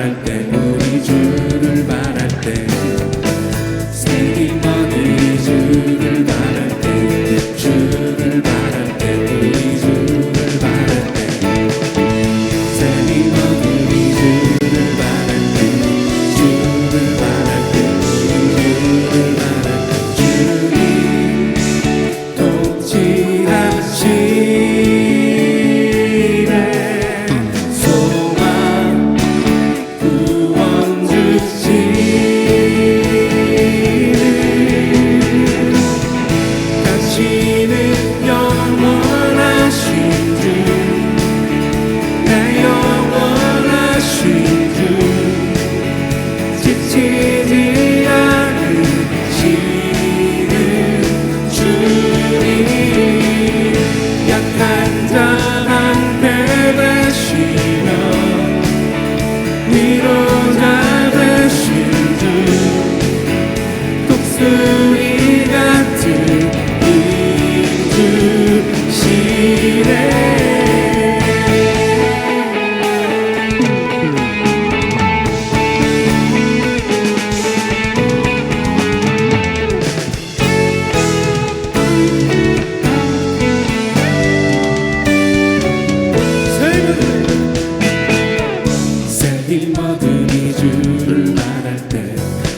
바랄 때 우리 주를 바랄 때 새 힘 얻으리 주를 바랄 때 주를 바랄 때 우리 주를 바랄 때 새 힘 얻으리 주를 바랄 때 주를 바랄 때 우리 주를 바랄 때 주님 통치하시네 소망 구원 주시네 당신은 영원하신 주내 영원하신 주 지치지 않으시는 주님 약한 자만 되시며 위로자 되신 주 독수리 같은 힘 주시네 새 힘 얻으니 주를 바랄 때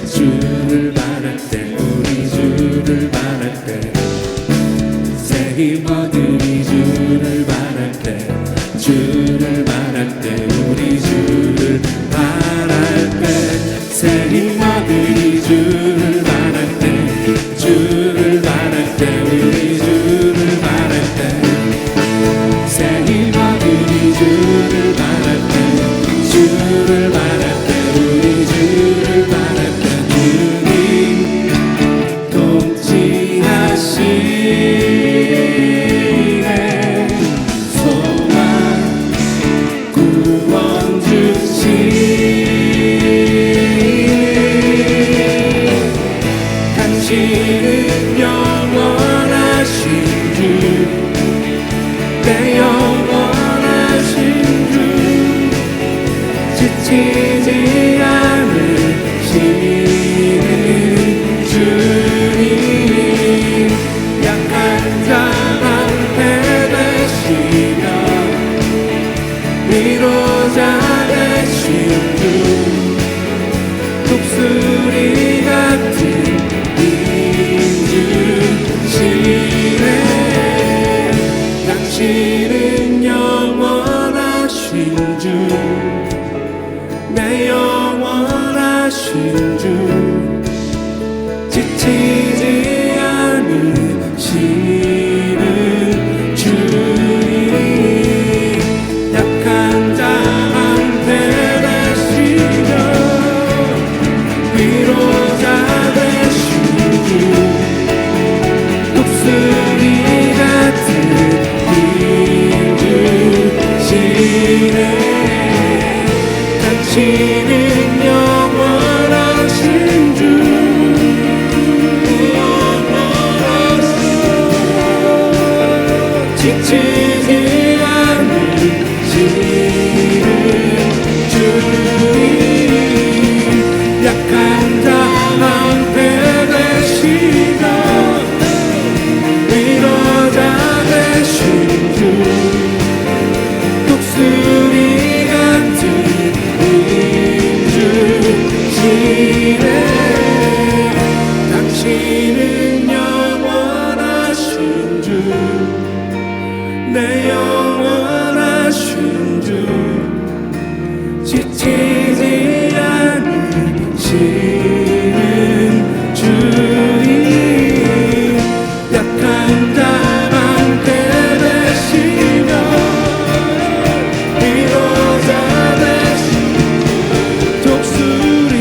주를 바랄 때 우리 주를 바랄 때 새 힘 얻으니 주를 바랄 때 주를 바랄 때 우리 주를 바랄 때 새 힘 얻으니 주를 바랄 때 주를 바랄 때 우리 주를 바랄 때 새 힘 얻으니 주를 바랄 때 주를 바랄 때 우리 주를 바랄 때 주님 통치하시네 소망 구원 주시네 당신은 영원하신 주내 영원하신 주 지치지 않으시는 주님 약한 자만 되시며 위로자 되신 주 독수리 같은 힘 주시네 당신은 영원하신 주 내 영원하신 주 지치지 않으시는 주님 약한 자만 되시며 위로자 되신 주 독수리 같은 힘 주시네 당신은 영원하신 주 지치지 않으시는 주님 약한 자만 되시며 위로자 되신 주 독수리 같은 당신은 영원하신 주내 영원하신 주 지치지 않으시는 주님 약한 자만 되시며 위로자 되신 독수리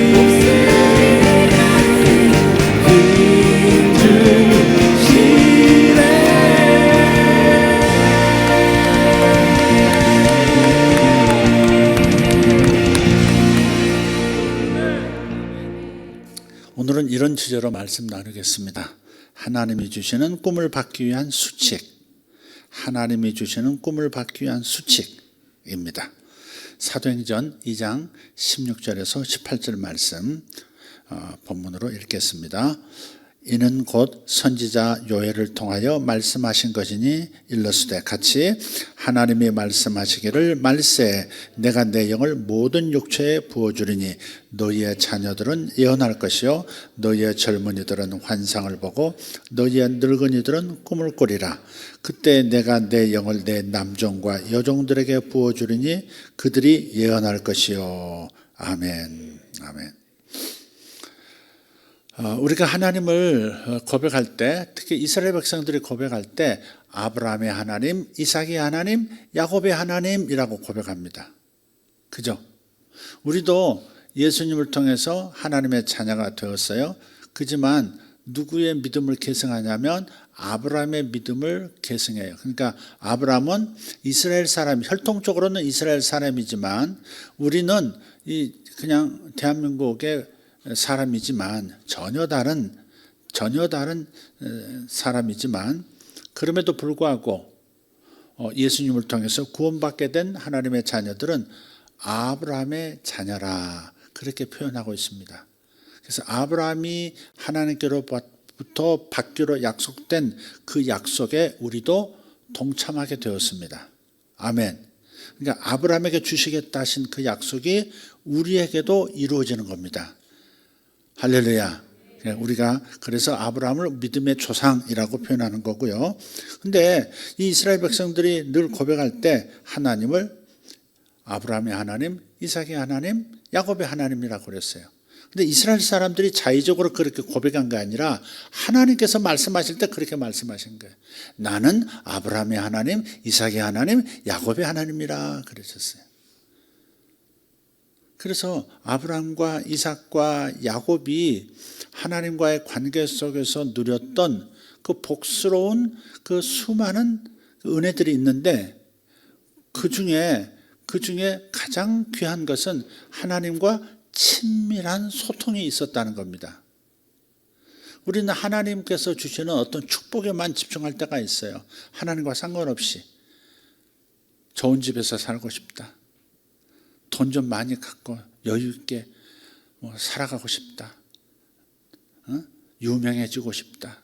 힘 주시네 오늘은 이런 주제로 말씀 나누겠습니다. 하나님이 주시는 꿈을 받기 위한 수칙. 하나님이 주시는 꿈을 받기 위한 수칙입니다. 사도행전 2장 16절에서 18절 말씀 본문으로 읽겠습니다. 이는 곧 선지자 요엘을 통하여 말씀하신 것이니 일러스되 같이 하나님이 말씀하시기를 말세 내가 내 영을 모든 육체에 부어주리니 너희의 자녀들은 예언할 것이요 너희의 젊은이들은 환상을 보고 너희의 늙은이들은 꿈을 꾸리라. 그때 내가 내 영을 내 남종과 여종들에게 부어주리니 그들이 예언할 것이요. 아멘. 아멘. 우리가 하나님을 고백할 때, 특히 이스라엘 백성들이 고백할 때 아브라함의 하나님, 이삭의 하나님, 야곱의 하나님이라고 고백합니다. 그죠? 우리도 예수님을 통해서 하나님의 자녀가 되었어요. 그지만 누구의 믿음을 계승하냐면 아브라함의 믿음을 계승해요. 그러니까 아브라함은 이스라엘 사람, 혈통적으로는 이스라엘 사람이지만 우리는 그냥 대한민국의 사람이지만 전혀 다른 사람이지만 그럼에도 불구하고 예수님을 통해서 구원받게 된 하나님의 자녀들은 아브라함의 자녀라 그렇게 표현하고 있습니다. 그래서 아브라함이 하나님께로부터 받기로 약속된 그 약속에 우리도 동참하게 되었습니다. 아멘. 그러니까 아브라함에게 주시겠다 하신 그 약속이 우리에게도 이루어지는 겁니다. 할렐루야. 우리가 그래서 아브라함을 믿음의 조상이라고 표현하는 거고요. 근데 이 이스라엘 백성들이 늘 고백할 때 하나님을 아브라함의 하나님, 이삭의 하나님, 야곱의 하나님이라고 그랬어요. 근데 이스라엘 사람들이 자의적으로 그렇게 고백한 게 아니라 하나님께서 말씀하실 때 그렇게 말씀하신 거예요. 나는 아브라함의 하나님, 이삭의 하나님, 야곱의 하나님이라 그러셨어요. 그래서 아브라함과 이삭과 야곱이 하나님과의 관계 속에서 누렸던 그 복스러운 그 수많은 은혜들이 있는데 그 중에 가장 귀한 것은 하나님과 친밀한 소통이 있었다는 겁니다. 우리는 하나님께서 주시는 어떤 축복에만 집중할 때가 있어요. 하나님과 상관없이 좋은 집에서 살고 싶다. 돈 좀 많이 갖고 여유 있게 살아가고 싶다. 유명해지고 싶다.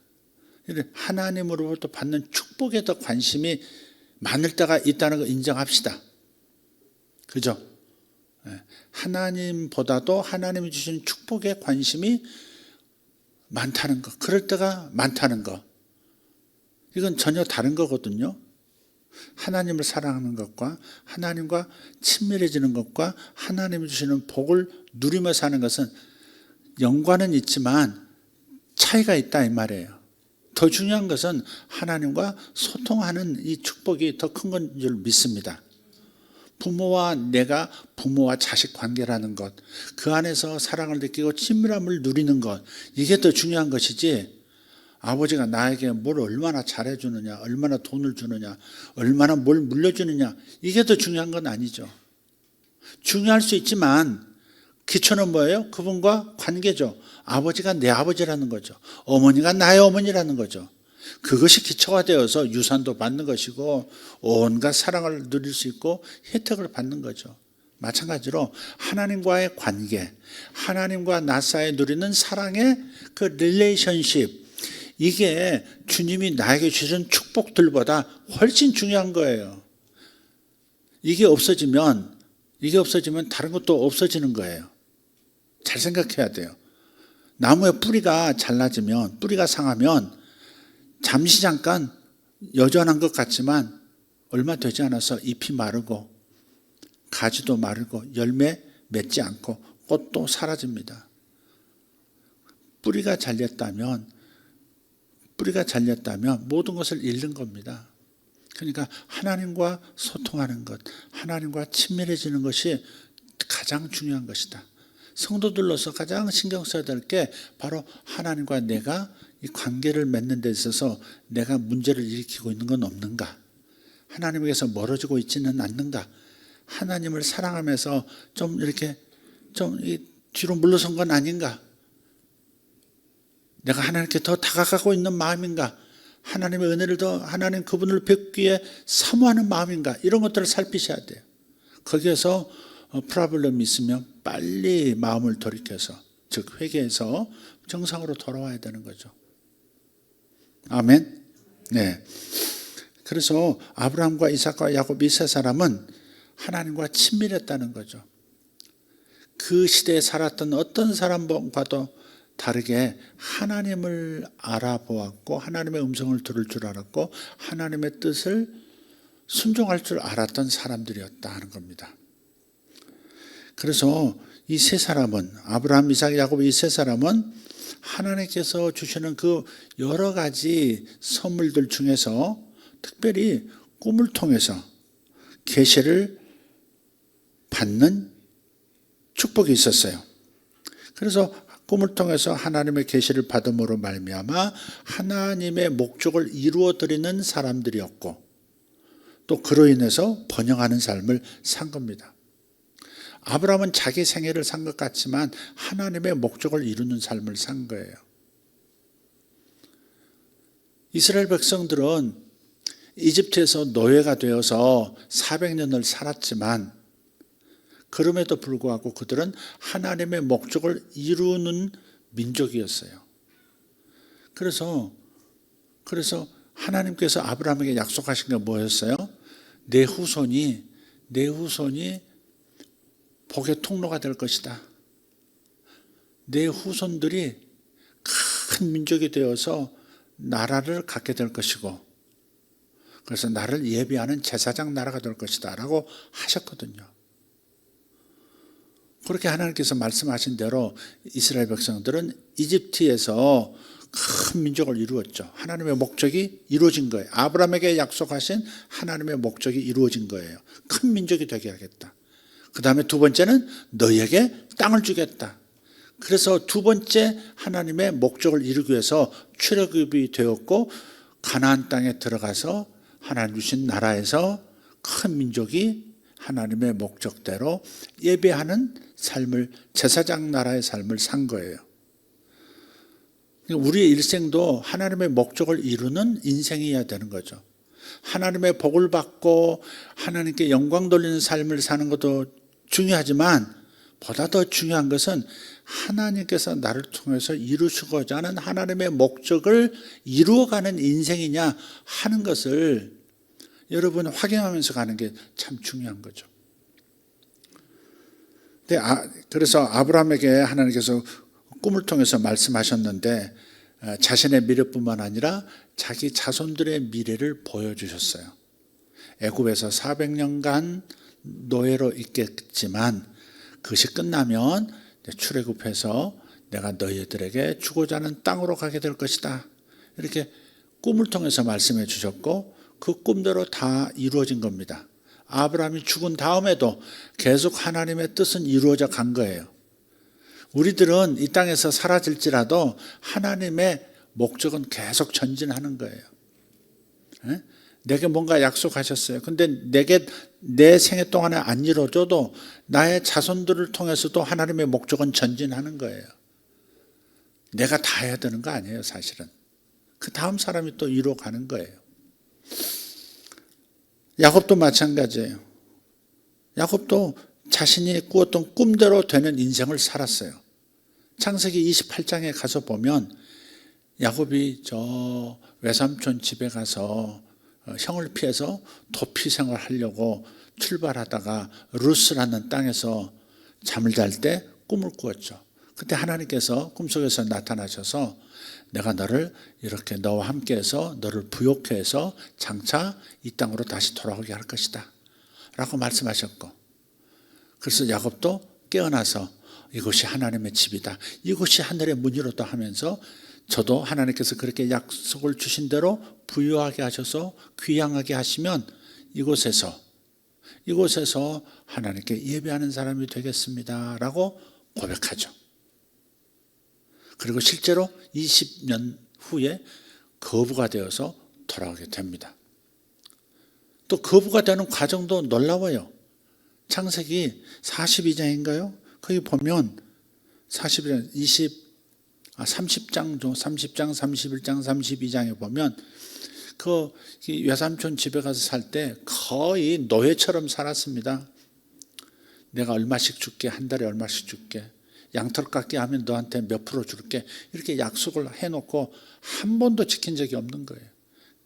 하나님으로부터 받는 축복에 더 관심이 많을 때가 있다는 걸 인정합시다. 그죠? 하나님보다도 하나님이 주시는 축복에 관심이 많다는 것, 그럴 때가 많다는 것. 이건 전혀 다른 거거든요. 하나님을 사랑하는 것과 하나님과 친밀해지는 것과 하나님이 주시는 복을 누리며 사는 것은 연관은 있지만 차이가 있다 이 말이에요. 더 중요한 것은 하나님과 소통하는 이 축복이 더 큰 건 줄 믿습니다. 부모와 자식 관계라는 것, 그 안에서 사랑을 느끼고 친밀함을 누리는 것, 이게 더 중요한 것이지 아버지가 나에게 뭘 얼마나 잘해주느냐, 얼마나 돈을 주느냐, 얼마나 뭘 물려주느냐, 이게 더 중요한 건 아니죠. 중요할 수 있지만 기초는 뭐예요? 그분과 관계죠. 아버지가 내 아버지라는 거죠. 어머니가 나의 어머니라는 거죠. 그것이 기초가 되어서 유산도 받는 것이고 온갖 사랑을 누릴 수 있고 혜택을 받는 거죠. 마찬가지로 하나님과의 관계, 하나님과 나 사이에 누리는 사랑의 그 릴레이션십, 이게 주님이 나에게 주신 축복들보다 훨씬 중요한 거예요. 이게 없어지면 다른 것도 없어지는 거예요. 잘 생각해야 돼요. 나무의 뿌리가 잘라지면, 뿌리가 상하면 잠시 잠깐 여전한 것 같지만 얼마 되지 않아서 잎이 마르고 가지도 마르고 열매 맺지 않고 꽃도 사라집니다. 뿌리가 잘렸다면 모든 것을 잃는 겁니다. 그러니까 하나님과 소통하는 것, 하나님과 친밀해지는 것이 가장 중요한 것이다. 성도들로서 가장 신경 써야 될 게 바로 하나님과 내가 이 관계를 맺는 데 있어서 내가 문제를 일으키고 있는 건 없는가? 하나님에게서 멀어지고 있지는 않는가? 하나님을 사랑하면서 좀 뒤로 물러선 건 아닌가? 내가 하나님께 더 다가가고 있는 마음인가? 하나님의 은혜를 더 하나님 그분을 뵙기 위해 사모하는 마음인가? 이런 것들을 살피셔야 돼요. 거기에서 프라블럼이 있으면 빨리 마음을 돌이켜서, 즉 회개해서 정상으로 돌아와야 되는 거죠. 아멘. 네. 그래서 아브라함과 이삭과 야곱 이 세 사람은 하나님과 친밀했다는 거죠. 그 시대에 살았던 어떤 사람과도 다르게 하나님을 알아보았고 하나님의 음성을 들을 줄 알았고 하나님의 뜻을 순종할 줄 알았던 사람들이었다 하는 겁니다. 그래서 이 세 사람은, 아브라함, 이삭, 야곱 이 세 사람은 하나님께서 주시는 그 여러 가지 선물들 중에서 특별히 꿈을 통해서 계시를 받는 축복이 있었어요. 그래서 꿈을 통해서 하나님의 계시를 받음으로 말미암아 하나님의 목적을 이루어 드리는 사람들이었고 또 그로 인해서 번영하는 삶을 산 겁니다. 아브라함은 자기 생애를 산 것 같지만 하나님의 목적을 이루는 삶을 산 거예요. 이스라엘 백성들은 이집트에서 노예가 되어서 400년을 살았지만 그럼에도 불구하고 그들은 하나님의 목적을 이루는 민족이었어요. 그래서 하나님께서 아브라함에게 약속하신 게 뭐였어요? 내 후손이 복의 통로가 될 것이다. 내 후손들이 큰 민족이 되어서 나라를 갖게 될 것이고 그래서 나를 예비하는 제사장 나라가 될 것이다 라고 하셨거든요. 그렇게 하나님께서 말씀하신 대로 이스라엘 백성들은 이집트에서 큰 민족을 이루었죠. 하나님의 목적이 이루어진 거예요. 아브라함에게 약속하신 하나님의 목적이 이루어진 거예요. 큰 민족이 되게 하겠다. 그 다음에 두 번째는 너희에게 땅을 주겠다. 그래서 두 번째 하나님의 목적을 이루기 위해서 출애굽이 되었고 가나안 땅에 들어가서 하나님 주신 나라에서 큰 민족이 하나님의 목적대로 예배하는 삶을, 제사장 나라의 삶을 산 거예요. 우리의 일생도 하나님의 목적을 이루는 인생이어야 되는 거죠. 하나님의 복을 받고 하나님께 영광 돌리는 삶을 사는 것도 중요하지만 보다 더 중요한 것은 하나님께서 나를 통해서 이루시고자 하는 하나님의 목적을 이루어가는 인생이냐 하는 것을 여러분 확인하면서 가는 게 참 중요한 거죠. 그래서 아브라함에게 하나님께서 꿈을 통해서 말씀하셨는데 자신의 미래뿐만 아니라 자기 자손들의 미래를 보여주셨어요. 애굽에서 400년간 노예로 있겠지만 그것이 끝나면 출애굽해서 내가 너희들에게 주고자 하는 땅으로 가게 될 것이다. 이렇게 꿈을 통해서 말씀해 주셨고 그 꿈대로 다 이루어진 겁니다. 아브라함이 죽은 다음에도 계속 하나님의 뜻은 이루어져 간 거예요. 우리들은 이 땅에서 사라질지라도 하나님의 목적은 계속 전진하는 거예요. 내게 뭔가 약속하셨어요. 근데 내게 내 생애 동안에 안 이루어져도 나의 자손들을 통해서도 하나님의 목적은 전진하는 거예요. 내가 다 해야 되는 거 아니에요, 사실은. 그 다음 사람이 또 이루어가는 거예요. 야곱도 마찬가지예요. 야곱도 자신이 꾸었던 꿈대로 되는 인생을 살았어요. 창세기 28장에 가서 보면 야곱이 저 외삼촌 집에 가서 형을 피해서 도피 생활하려고 출발하다가 루스라는 땅에서 잠을 잘 때 꿈을 꾸었죠. 그때 하나님께서 꿈속에서 나타나셔서 내가 너를 이렇게 너와 함께해서 너를 부욕해서 장차 이 땅으로 다시 돌아오게 할 것이다 라고 말씀하셨고 그래서 야곱도 깨어나서 이곳이 하나님의 집이다. 이곳이 하늘의 문이로다 하면서 저도 하나님께서 그렇게 약속을 주신 대로 부유하게 하셔서 귀향하게 하시면 이곳에서 하나님께 예배하는 사람이 되겠습니다 라고 고백하죠. 그리고 실제로 20년 후에 거부가 되어서 돌아오게 됩니다. 또 거부가 되는 과정도 놀라워요. 창세기 42장인가요? 거기 보면 30장, 30장, 31장, 32장에 보면 그 외삼촌 집에 가서 살 때 거의 노예처럼 살았습니다. 내가 얼마씩 줄게, 한 달에 얼마씩 줄게, 양털 깎기 하면 너한테 몇 프로 줄게, 이렇게 약속을 해놓고 한 번도 지킨 적이 없는 거예요.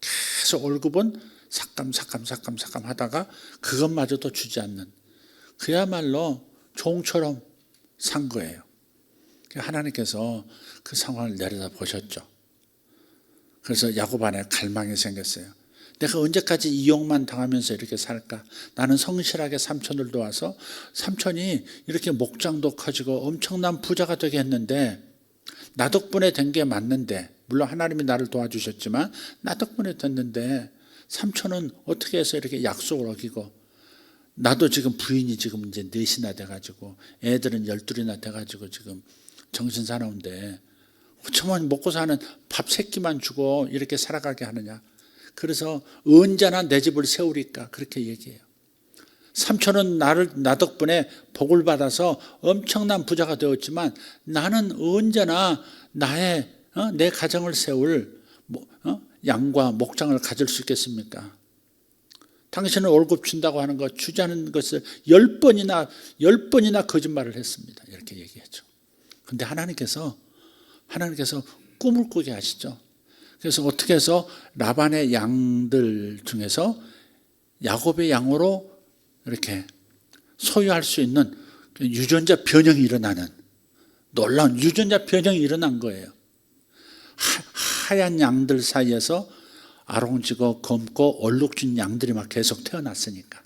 계속 월급은 삭감 하다가 그것마저도 주지 않는, 그야말로 종처럼 산 거예요. 하나님께서 그 상황을 내려다 보셨죠. 그래서 야곱 안에 갈망이 생겼어요. 내가 언제까지 이용만 당하면서 이렇게 살까? 나는 성실하게 삼촌을 도와서 삼촌이 이렇게 목장도 커지고 엄청난 부자가 되게 했는데, 나 덕분에 된 게 맞는데, 물론 하나님이 나를 도와주셨지만 나 덕분에 됐는데 삼촌은 어떻게 해서 이렇게 약속을 어기고, 나도 지금 부인이 지금 이제 4이나 돼가지고 애들은 12이나 돼가지고 지금 정신사나운데 어쩌면 먹고 사는 밥 3끼만 주고 이렇게 살아가게 하느냐. 그래서 언제나 내 집을 세우리까 그렇게 얘기해요. 삼촌은 나 덕분에 복을 받아서 엄청난 부자가 되었지만 나는 언제나 내 가정을 세울 양과 목장을 가질 수 있겠습니까? 당신은 월급 준다고 하는 것, 주지 않은 것을 10번이나 거짓말을 했습니다. 이렇게 얘기했죠. 그런데 하나님께서 꿈을 꾸게 하시죠. 그래서 어떻게 해서 라반의 양들 중에서 야곱의 양으로 이렇게 소유할 수 있는 유전자 변형이 일어나는, 놀라운 유전자 변형이 일어난 거예요. 하얀 양들 사이에서 아롱지고 검고 얼룩진 양들이 막 계속 태어났으니까.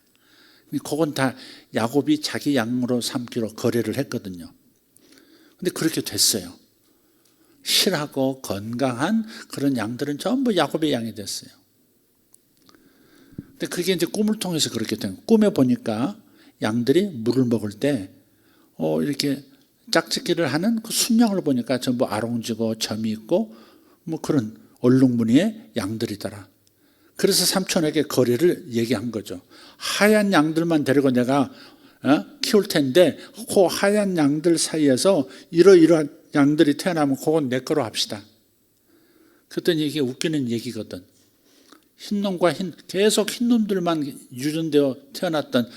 그건 다 야곱이 자기 양으로 삼기로 거래를 했거든요. 근데 그렇게 됐어요. 실하고 건강한 그런 양들은 전부 야곱의 양이 됐어요. 근데 그게 이제 꿈을 통해서 그렇게 된 거예요. 꿈에 보니까 양들이 물을 먹을 때 이렇게 짝짓기를 하는 그 순양을 보니까 전부 아롱지고 점이 있고 뭐 그런 얼룩무늬의 양들이더라. 그래서 삼촌에게 거래를 얘기한 거죠. 하얀 양들만 데리고 내가 키울 텐데 그 하얀 양들 사이에서 이러이러한 양들이 태어나면 그건 내 거로 합시다. 그랬더니 이게 웃기는 얘기거든. 흰놈과 계속 흰놈들만 유전되어 태어났던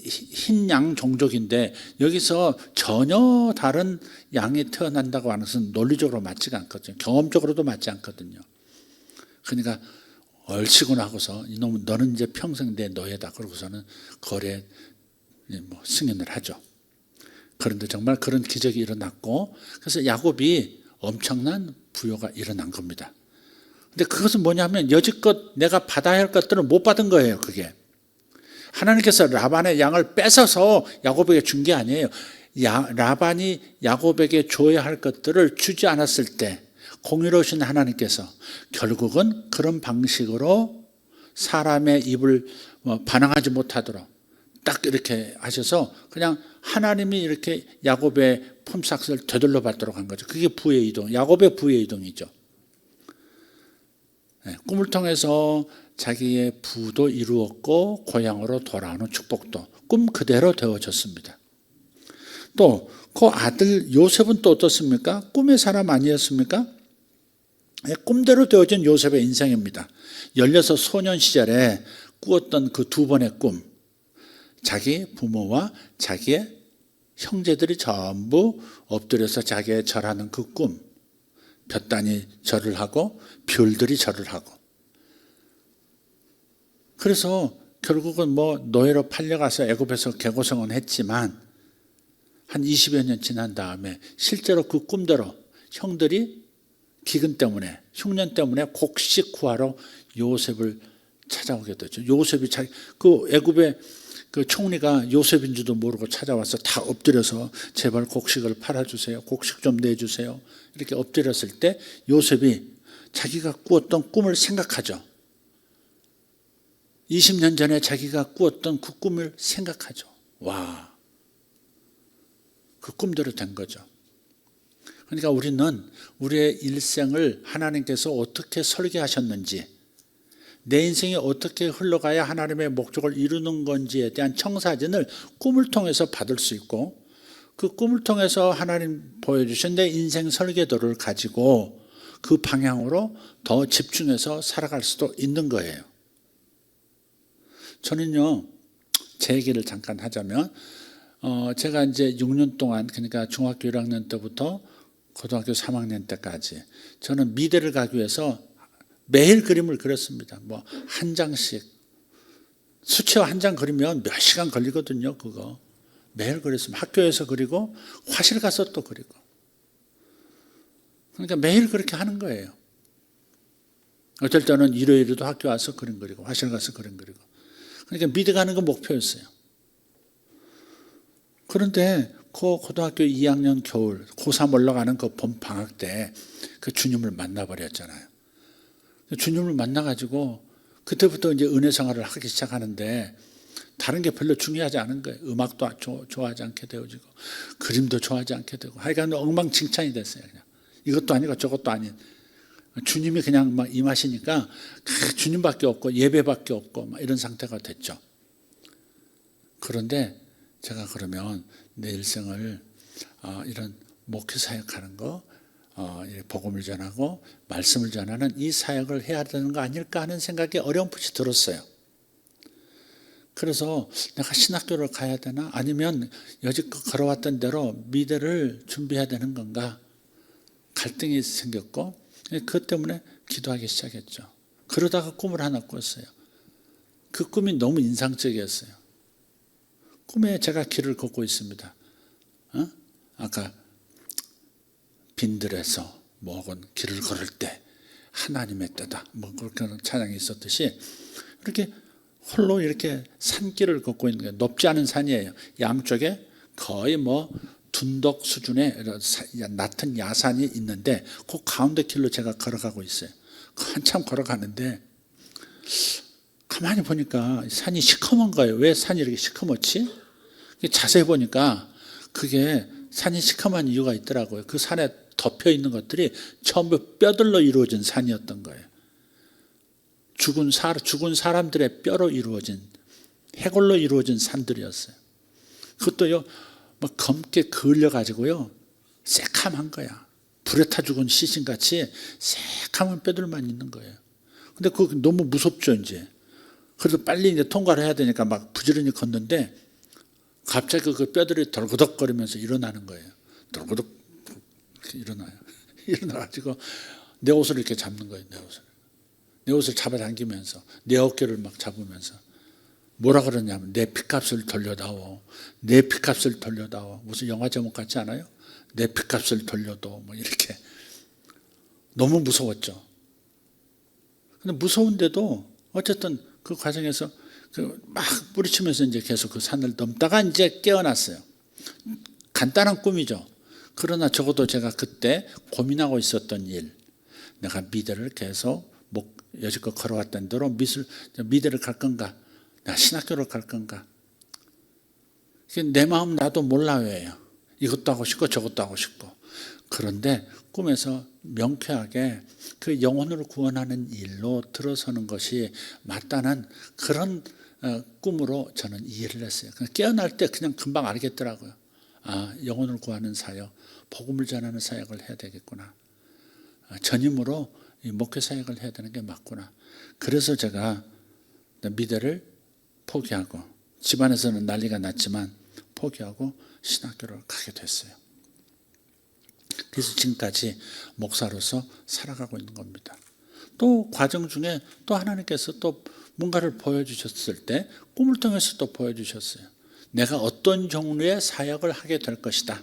흰양 종족인데 여기서 전혀 다른 양이 태어난다고 하는 것은 논리적으로 맞지가 않거든요. 경험적으로도 맞지 않거든요. 그러니까 얼씨구 하고서 이놈은 너는 이제 평생 내 노예다. 그러고서는 거래 승인을 하죠. 그런데 정말 그런 기적이 일어났고, 그래서 야곱이 엄청난 부요가 일어난 겁니다. 근데 그것은 뭐냐면 여지껏 내가 받아야 할 것들은 못 받은 거예요. 그게 하나님께서 라반의 양을 뺏어서 야곱에게 준 게 아니에요. 라반이 야곱에게 줘야 할 것들을 주지 않았을 때 공의로우신 하나님께서 결국은 그런 방식으로 사람의 입을 반항하지 못하도록 딱 이렇게 하셔서 그냥 하나님이 이렇게 야곱의 품삯을 되돌려 받도록 한 거죠. 그게 부의 이동, 야곱의 부의 이동이죠. 꿈을 통해서 자기의 부도 이루었고 고향으로 돌아오는 축복도 꿈 그대로 되어졌습니다. 또 그 아들 요셉은 또 어떻습니까? 꿈의 사람 아니었습니까? 꿈대로 되어진 요셉의 인생입니다. 16 소년 시절에 꾸었던 그 2번의 꿈, 자기 부모와 자기의 형제들이 전부 엎드려서 자기의 절하는 그 꿈, 볕단이 절을 하고 별들이 절을 하고, 그래서 결국은 노예로 팔려가서 애굽에서 개고생은 했지만 한 20여 년 지난 다음에 실제로 그 꿈대로 형들이 기근 때문에, 흉년 때문에 곡식 구하러 요셉을 찾아오게 되죠. 요셉이 그 애굽의 그 총리가 요셉인 줄도 모르고 찾아와서 다 엎드려서 제발 곡식을 팔아주세요. 곡식 좀 내주세요. 이렇게 엎드렸을 때 요셉이 자기가 꾸었던 꿈을 생각하죠. 20년 전에 자기가 꾸었던 그 꿈을 생각하죠. 와, 그 꿈대로 된 거죠. 그러니까 우리는 우리의 일생을 하나님께서 어떻게 설계하셨는지, 내 인생이 어떻게 흘러가야 하나님의 목적을 이루는 건지에 대한 청사진을 꿈을 통해서 받을 수 있고, 그 꿈을 통해서 하나님 보여주신 내 인생 설계도를 가지고 그 방향으로 더 집중해서 살아갈 수도 있는 거예요. 저는요, 제 얘기를 잠깐 하자면 제가 이제 6년 동안, 그러니까 중학교 1학년 때부터 고등학교 3학년 때까지 저는 미대를 가기 위해서 매일 그림을 그렸습니다. 뭐 한 장씩, 수채화 한 장 그리면 몇 시간 걸리거든요. 그거 매일 그렸으면 학교에서 그리고 화실 가서 또 그리고, 그러니까 매일 그렇게 하는 거예요. 어쩔 때는 일요일에도 학교 와서 그림 그리고 화실 가서 그림 그리고, 그러니까 미대 가는 건 목표였어요. 그런데 그 고등학교 2학년 겨울 고3 올라가는 그 봄 방학 때 그 주님을 만나버렸잖아요. 주님을 만나가지고 그때부터 이제 은혜 생활을 하기 시작하는데 다른 게 별로 중요하지 않은 거예요. 음악도 좋아하지 않게 되어지고 그림도 좋아하지 않게 되고 하여간 엉망진창이 됐어요. 그냥 이것도 아니고 저것도 아닌, 주님이 그냥 막 임하시니까 주님밖에 없고 예배밖에 없고 막 이런 상태가 됐죠. 그런데 제가 그러면 내 일생을 이런 목회 사역하는 거, 복음을 전하고 말씀을 전하는 이 사역을 해야 되는 거 아닐까 하는 생각이 어렴풋이 들었어요. 그래서 내가 신학교를 가야 되나 아니면 여지껏 걸어왔던 대로 미대를 준비해야 되는 건가 갈등이 생겼고, 그것 때문에 기도하기 시작했죠. 그러다가 꿈을 하나 꿨어요. 그 꿈이 너무 인상적이었어요. 꿈에 제가 길을 걷고 있습니다. 아까 빈들에서 혹은 길을 걸을 때 하나님의 때다, 뭐 그렇게 찬양이 있었듯이 이렇게 홀로 이렇게 산길을 걷고 있는 거예요. 높지 않은 산이에요. 양쪽에 거의 뭐 둔덕 수준의 낮은 야산이 있는데 그 가운데 길로 제가 걸어가고 있어요. 한참 걸어가는데 가만히 보니까 산이 시커먼 거예요. 왜 산이 이렇게 시커멓지? 자세히 보니까 그게 산이 시커먼 이유가 있더라고요. 그 산에 덮여 있는 것들이 전부 뼈들로 이루어진 산이었던 거예요. 죽은 사람들의 뼈로 이루어진, 해골로 이루어진 산들이었어요. 그것도요, 막 검게 그을려가지고요, 새카만 거야. 불에 타 죽은 시신같이 새카만 뼈들만 있는 거예요. 근데 그거 너무 무섭죠, 이제. 그래도 빨리 이제 통과를 해야 되니까 막 부지런히 걷는데 갑자기 그 뼈들이 덜그덕거리면서 일어나는 거예요. 덜그덕 일어나요. 일어나가지고 내 옷을 이렇게 잡는 거예요. 내 옷을 잡아당기면서 내 어깨를 막 잡으면서 뭐라 그러냐면 내 피값을 돌려다오. 내 피값을 돌려다오. 무슨 영화 제목 같지 않아요? 내 피값을 돌려도 뭐 이렇게. 너무 무서웠죠. 근데 무서운데도 어쨌든 그 과정에서 막 뿌리치면서 이제 계속 그 산을 넘다가 이제 깨어났어요. 간단한 꿈이죠. 그러나 적어도 제가 그때 고민하고 있었던 일, 내가 미대를 계속 여지껏 걸어왔던 대로 미대를 갈 건가, 내가 신학교를 갈 건가, 내 마음 나도 몰라 왜요. 이것도 하고 싶고 저것도 하고 싶고. 그런데 꿈에서 명쾌하게 그 영혼을 구원하는 일로 들어서는 것이 맞다는 그런 꿈으로 저는 이해를 했어요. 깨어날 때 그냥 금방 알겠더라고요. 아, 영혼을 구하는 사역, 복음을 전하는 사역을 해야 되겠구나. 전임으로 이 목회 사역을 해야 되는 게 맞구나. 그래서 제가 미대를 포기하고, 집안에서는 난리가 났지만 포기하고 신학교를 가게 됐어요. 그래서 지금까지 목사로서 살아가고 있는 겁니다. 또 과정 중에 또 하나님께서 또 뭔가를 보여주셨을 때 꿈을 통해서 또 보여주셨어요. 내가 어떤 종류의 사역을 하게 될 것이다.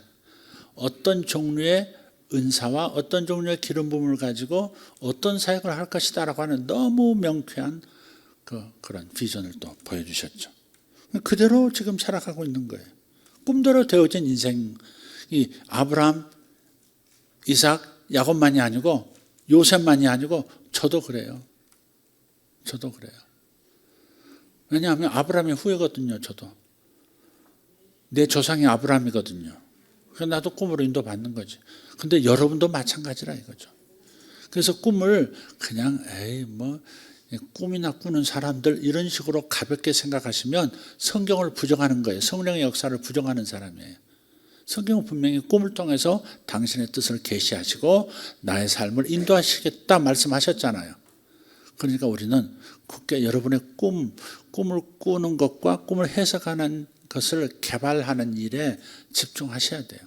어떤 종류의 은사와 어떤 종류의 기름 부음을 가지고 어떤 사역을 할 것이다 라고 하는 너무 명쾌한 그런 비전을 또 보여주셨죠. 그대로 지금 살아가고 있는 거예요. 꿈대로 되어진 인생이 아브라함, 이삭, 야곱만이 아니고 요셉만이 아니고 저도 그래요. 저도 그래요. 왜냐하면 아브라함의 후예거든요. 저도. 내 조상이 아브라함이거든요. 그래서 나도 꿈으로 인도받는 거지. 근데 여러분도 마찬가지라 이거죠. 그래서 꿈을 그냥 꿈이나 꾸는 사람들 이런 식으로 가볍게 생각하시면 성경을 부정하는 거예요. 성령의 역사를 부정하는 사람이에요. 성경은 분명히 꿈을 통해서 당신의 뜻을 계시하시고 나의 삶을 인도하시겠다 말씀하셨잖아요. 그러니까 우리는 굳게 여러분의 꿈을 꾸는 것과 꿈을 해석하는 것을 개발하는 일에 집중하셔야 돼요.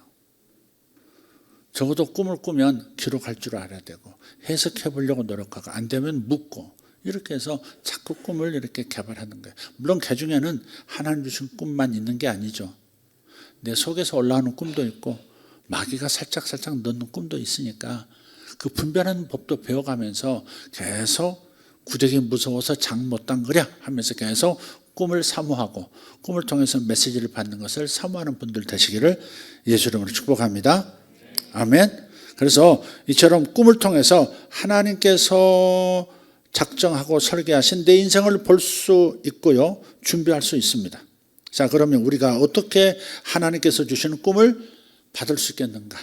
적어도 꿈을 꾸면 기록할 줄 알아야 되고 해석해 보려고 노력하고 안 되면 묻고 이렇게 해서 자꾸 꿈을 이렇게 개발하는 거예요. 물론 그 중에는 하나님 주신 꿈만 있는 게 아니죠. 내 속에서 올라오는 꿈도 있고 마귀가 살짝 넣는 꿈도 있으니까 그 분별하는 법도 배워가면서 계속 구더기 무서워서 장 못 담그랴 하면서 계속 꿈을 사모하고 꿈을 통해서 메시지를 받는 것을 사모하는 분들 되시기를 예수 이름으로 축복합니다. 아멘. 그래서 이처럼 꿈을 통해서 하나님께서 작정하고 설계하신 내 인생을 볼 수 있고요. 준비할 수 있습니다. 자, 그러면 우리가 어떻게 하나님께서 주시는 꿈을 받을 수 있겠는가?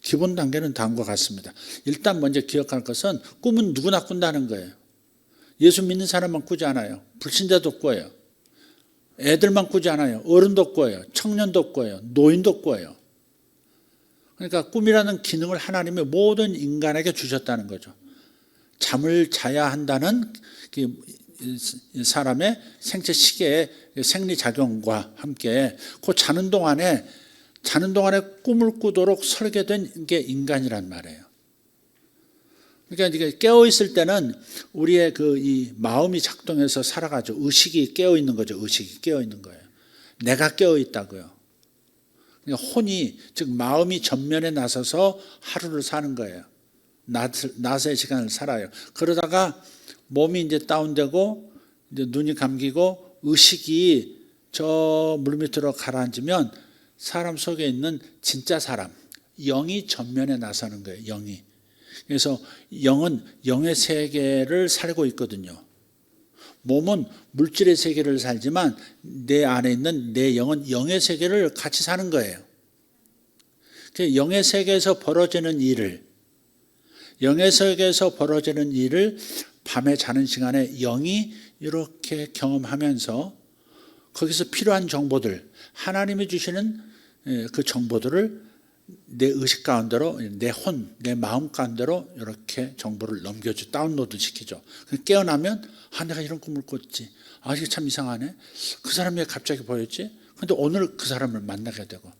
기본 단계는 다음과 같습니다. 일단 먼저 기억할 것은 꿈은 누구나 꾼다는 거예요. 예수 믿는 사람만 꾸지 않아요. 불신자도 꿔요. 애들만 꾸지 않아요. 어른도 꿔요. 청년도 꿔요. 노인도 꿔요. 그러니까 꿈이라는 기능을 하나님이 모든 인간에게 주셨다는 거죠. 잠을 자야 한다는 사람의 생체 시계의 생리작용과 함께 그 자는 동안에 꿈을 꾸도록 설계된 게 인간이란 말이에요. 그러니까 깨어 있을 때는 우리의 이 마음이 작동해서 살아가죠. 의식이 깨어 있는 거죠. 의식이 깨어 있는 거예요. 내가 깨어 있다고요. 그러니까 혼이 즉 마음이 전면에 나서서 하루를 사는 거예요. 낮의 시간을 살아요. 그러다가 몸이 이제 다운되고 이제 눈이 감기고 의식이 저 물밑으로 가라앉으면 사람 속에 있는 진짜 사람, 영이 전면에 나서는 거예요. 영이. 그래서 영은 영의 세계를 살고 있거든요. 몸은 물질의 세계를 살지만 내 안에 있는 내 영은 영의 세계를 같이 사는 거예요. 영의 세계에서 벌어지는 일을 밤에 자는 시간에 영이 이렇게 경험하면서 거기서 필요한 정보들, 하나님이 주시는 그 정보들을 내 의식 가운데로, 내 혼, 내 마음 가운데로 이렇게 정보를 넘겨주, 다운로드 시키죠. 깨어나면 내가 이런 꿈을 꿨지. 이게 참 이상하네. 그 사람이 왜 갑자기 보였지? 근데 오늘 그 사람을 만나게 되고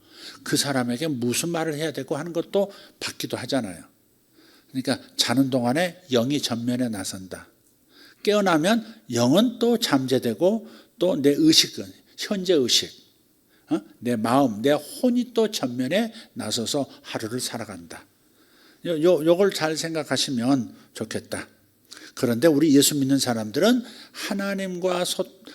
그 사람에게 무슨 말을 해야 되고 하는 것도 받기도 하잖아요. 그러니까 자는 동안에 영이 전면에 나선다. 깨어나면 영은 또 잠재되고 또 내 의식은 현재 의식, 내 마음, 내 혼이 또 전면에 나서서 하루를 살아간다. 요걸 잘 생각하시면 좋겠다. 그런데 우리 예수 믿는 사람들은 하나님과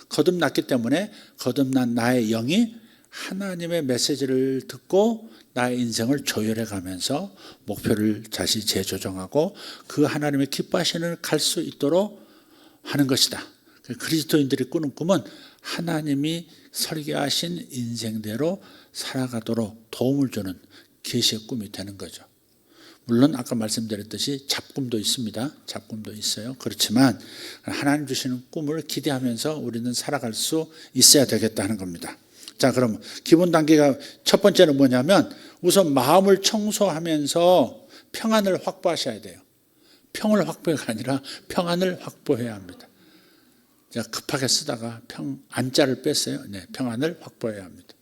거듭났기 때문에 거듭난 나의 영이 하나님의 메시지를 듣고 나의 인생을 조율해 가면서 목표를 다시 재조정하고 그 하나님의 기뻐하시는 갈 수 있도록 하는 것이다. 그리스도인들이 꾸는 꿈은 하나님이 설계하신 인생대로 살아가도록 도움을 주는 계시의 꿈이 되는 거죠. 물론 아까 말씀드렸듯이 잡꿈도 있습니다. 잡꿈도 있어요. 그렇지만 하나님 주시는 꿈을 기대하면서 우리는 살아갈 수 있어야 되겠다는 겁니다. 자, 그럼 기본 단계가 첫 번째는 뭐냐면 우선 마음을 청소하면서 평안을 확보하셔야 돼요. 평을 확보가 아니라 평안을 확보해야 합니다. 제가 급하게 쓰다가 안자를 뺐어요. 네, 평안을 확보해야 합니다.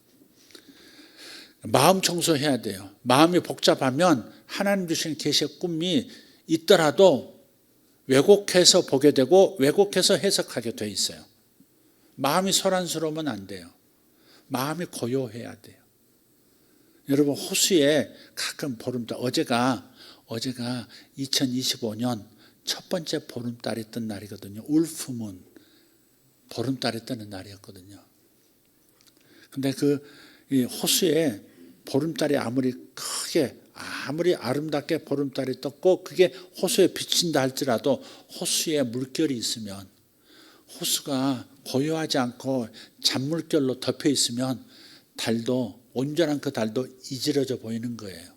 마음 청소해야 돼요. 마음이 복잡하면 하나님 주신 계시의 꿈이 있더라도 왜곡해서 보게 되고 왜곡해서 해석하게 돼 있어요. 마음이 소란스러우면 안 돼요. 마음이 고요해야 돼요. 여러분 호수에 가끔 보름달, 어제가 2025년 첫 번째 보름달이 뜬 날이거든요. 울프문, 보름달이 뜨는 날이었거든요. 근데 이 호수에 보름달이 아무리 아름답게 보름달이 떴고 그게 호수에 비친다 할지라도 호수에 물결이 있으면 호수가 고요하지 않고 잔물결로 덮여 있으면 온전한 그 달도 이지러져 보이는 거예요.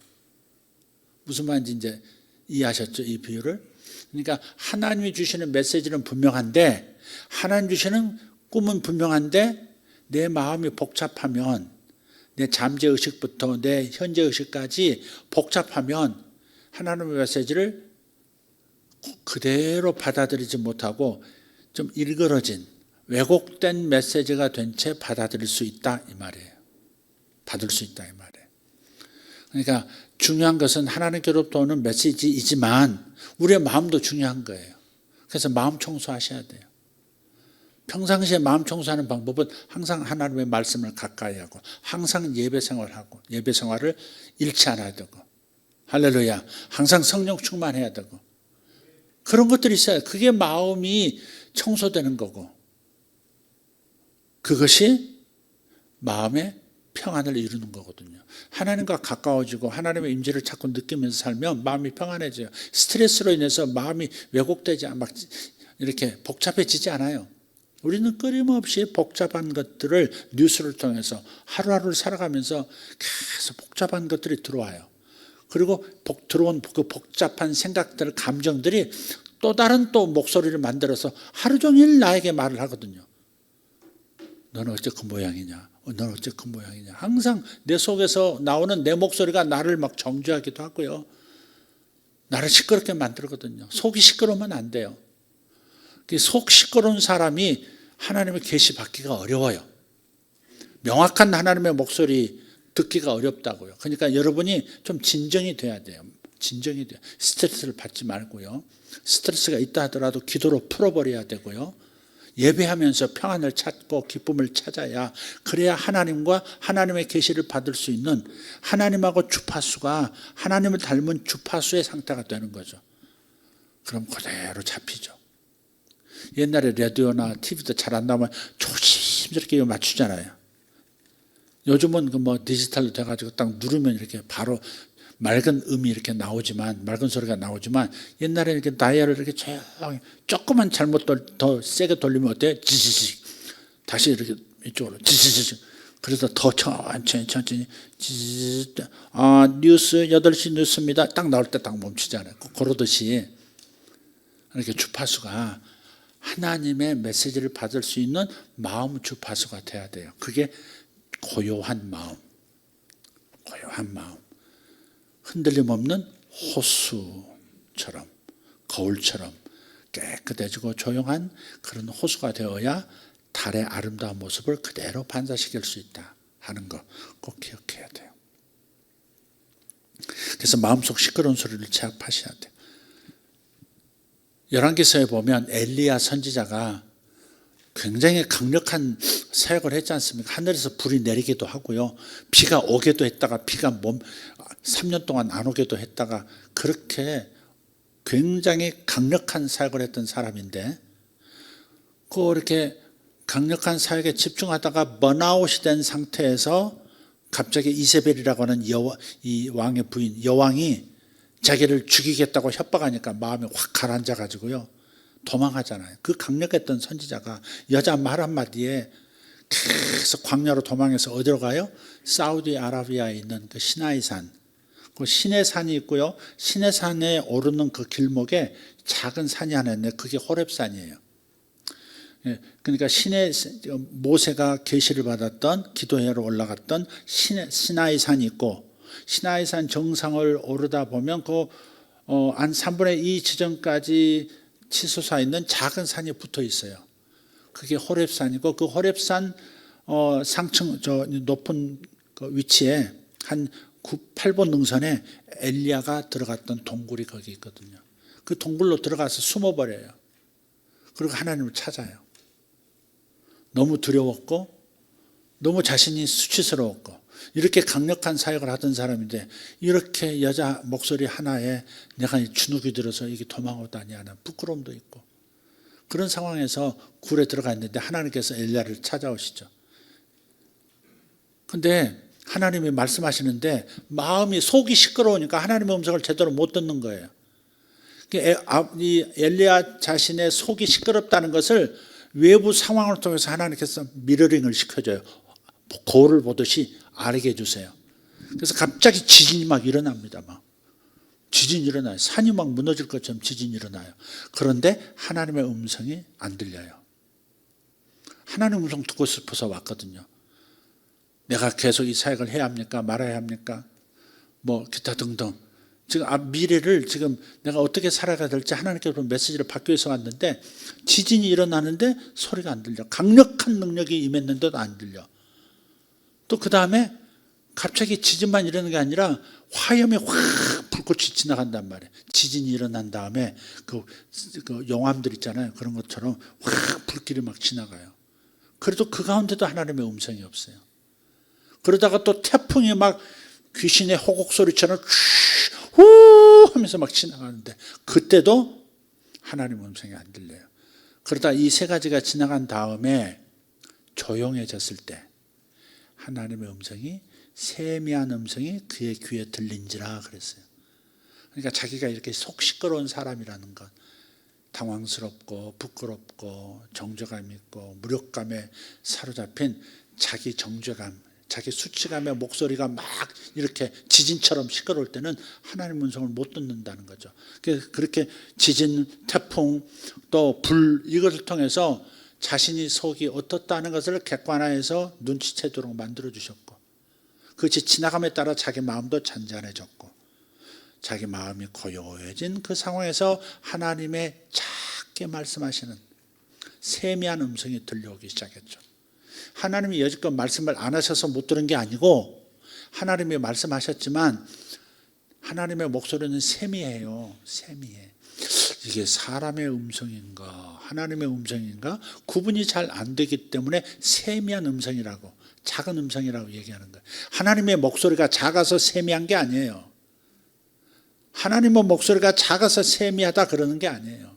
무슨 말인지 이제 이해하셨죠? 이 비유를? 그러니까 하나님이 주시는 메시지는 분명한데 하나님 주시는 꿈은 분명한데 내 마음이 복잡하면 내 잠재의식부터 내 현재의식까지 복잡하면 하나님의 메시지를 그대로 받아들이지 못하고 좀 일그러진 왜곡된 메시지가 된 채 받아들일 수 있다 이 말이에요. 받을 수 있다 이 말이에요. 그러니까 중요한 것은 하나님께로부터 오는 메시지이지만 우리의 마음도 중요한 거예요. 그래서 마음 청소하셔야 돼요. 평상시에 마음 청소하는 방법은 항상 하나님의 말씀을 가까이 하고 항상 예배 생활하고 예배 생활을 잃지 않아야 되고 할렐루야, 항상 성령 충만해야 되고 그런 것들이 있어요. 그게 마음이 청소되는 거고 그것이 마음의 평안을 이루는 거거든요. 하나님과 가까워지고 하나님의 임재를 자꾸 느끼면서 살면 마음이 평안해져요. 스트레스로 인해서 마음이 왜곡되지 막 이렇게 복잡해지지 않아요. 우리는 끊임없이 복잡한 것들을 뉴스를 통해서 하루하루를 살아가면서 계속 복잡한 것들이 들어와요. 그리고 들어온 그 복잡한 생각들, 감정들이 또 다른 또 목소리를 만들어서 하루 종일 나에게 말을 하거든요. 너는 어째 그 모양이냐? 너는 어째 그 모양이냐? 항상 내 속에서 나오는 내 목소리가 나를 막 정죄하기도 하고요. 나를 시끄럽게 만들거든요. 속이 시끄러우면 안 돼요. 속 시끄러운 사람이 하나님의 계시 받기가 어려워요. 명확한 하나님의 목소리 듣기가 어렵다고요. 그러니까 여러분이 좀 진정이 돼야 돼요. 진정이 돼요. 스트레스를 받지 말고요. 스트레스가 있다 하더라도 기도로 풀어버려야 되고요. 예배하면서 평안을 찾고 기쁨을 찾아야 그래야 하나님과 하나님의 계시를 받을 수 있는 하나님하고 주파수가 하나님을 닮은 주파수의 상태가 되는 거죠. 그럼 그대로 잡히죠. 옛날에 라디오나 TV도 잘 안 나오면 조심스럽게 맞추잖아요. 요즘은 그 뭐 디지털로 돼가지고 딱 누르면 이렇게 바로 맑은 음이 이렇게 나오지만 맑은 소리가 나오지만 옛날에 이렇게 다이얼을 이렇게 조금만 잘못 더 세게 돌리면 어때요? 지지직 다시 이렇게 이쪽으로 지지직 그래서 더 천천히 지지직 뉴스 8시 뉴스입니다. 딱 나올 때 딱 멈추잖아요. 그러듯이 이렇게 주파수가 하나님의 메시지를 받을 수 있는 마음 주파수가 돼야 돼요. 그게 고요한 마음, 흔들림 없는 호수처럼, 거울처럼 깨끗해지고 조용한 그런 호수가 되어야 달의 아름다운 모습을 그대로 반사시킬 수 있다 하는 거 꼭 기억해야 돼요. 그래서 마음속 시끄러운 소리를 제압하셔야 돼요. 열왕기서에 보면 엘리야 선지자가 굉장히 강력한 사역을 했지 않습니까? 하늘에서 불이 내리기도 하고요. 비가 오기도 했다가 비가 3년 동안 안 오기도 했다가 그렇게 굉장히 강력한 사역을 했던 사람인데 그렇게 강력한 사역에 집중하다가 번아웃이 된 상태에서 갑자기 이세벨이라고 하는 이 왕의 부인 여왕이 자기를 죽이겠다고 협박하니까 마음이 확 가라앉아 가지고요. 도망하잖아요. 그 강력했던 선지자가 여자 말 한마디에 계속 광야로 도망해서 어디로 가요? 사우디아라비아에 있는 그 시나이산. 그 시내산이 있고요. 시내산에 오르는 그 길목에 작은 산이 하나 있는데 그게 호렙산이에요. 그러니까 모세가 계시를 받았던 기도회로 올라갔던 시나이산이 있고 시나이산 정상을 오르다 보면 한 3분의 2 지점까지 치솟아 있는 작은 산이 붙어 있어요. 그게 호렙산이고 그 호렙산 상층 높은 그 위치에 한 8번 능선에 엘리야가 들어갔던 동굴이 거기 있거든요. 그 동굴로 들어가서 숨어버려요. 그리고 하나님을 찾아요. 너무 두려웠고 너무 자신이 수치스러웠고 이렇게 강력한 사역을 하던 사람인데 이렇게 여자 목소리 하나에 내가 주눅이 들어서 이게 도망오다니 하는 부끄러움도 있고 그런 상황에서 굴에 들어가 있는데 하나님께서 엘리야를 찾아오시죠. 근데 하나님이 말씀하시는데 마음이 속이 시끄러우니까 하나님의 음성을 제대로 못 듣는 거예요. 이 엘리야 자신의 속이 시끄럽다는 것을 외부 상황을 통해서 하나님께서 미러링을 시켜줘요. 거울을 보듯이 알게 해주세요. 그래서 갑자기 지진이 막 일어납니다. 지진이 일어나요. 산이 막 무너질 것처럼 지진이 일어나요. 그런데 하나님의 음성이 안 들려요. 하나님의 음성 듣고 싶어서 왔거든요. 내가 계속 이 사역을 해야 합니까? 말아야 합니까? 뭐 기타 등등 지금 미래를 지금 내가 어떻게 살아가야 될지 하나님께서 메시지를 받기 위해서 왔는데 지진이 일어나는데 소리가 안 들려. 강력한 능력이 임했는데도 안 들려. 또 그 다음에 갑자기 지진만 일어나는 게 아니라 화염이 확 불꽃이 지나간단 말이에요. 지진이 일어난 다음에 그 용암들 있잖아요. 그런 것처럼 확 불길이 막 지나가요. 그래도 그 가운데도 하나님의 음성이 없어요. 그러다가 또 태풍이 막 귀신의 호곡 소리처럼 후 하면서 막 지나가는데 그때도 하나님의 음성이 안 들려요. 그러다 이 세 가지가 지나간 다음에 조용해졌을 때 하나님의 음성이 세미한 음성이 그의 귀에 들린지라 그랬어요. 그러니까 자기가 이렇게 속 시끄러운 사람이라는 것, 당황스럽고 부끄럽고 정죄감 있고 무력감에 사로잡힌 자기 정죄감, 자기 수치감의 목소리가 막 이렇게 지진처럼 시끄러울 때는 하나님의 음성을 못 듣는다는 거죠. 그렇게 지진, 태풍, 또 불 이것을 통해서 자신이 속이 어떻다는 것을 객관화해서 눈치채도록 만들어주셨고 그것이 지나감에 따라 자기 마음도 잔잔해졌고 자기 마음이 고요해진 그 상황에서 하나님의 작게 말씀하시는 세미한 음성이 들려오기 시작했죠. 하나님이 여지껏 말씀을 안 하셔서 못 들은 게 아니고 하나님이 말씀하셨지만 하나님의 목소리는 세미해요. 세미해. 이게 사람의 음성인가 하나님의 음성인가 구분이 잘 안 되기 때문에 세미한 음성이라고 작은 음성이라고 얘기하는 거예요. 하나님의 목소리가 작아서 세미한 게 아니에요. 하나님의 목소리가 작아서 세미하다 그러는 게 아니에요.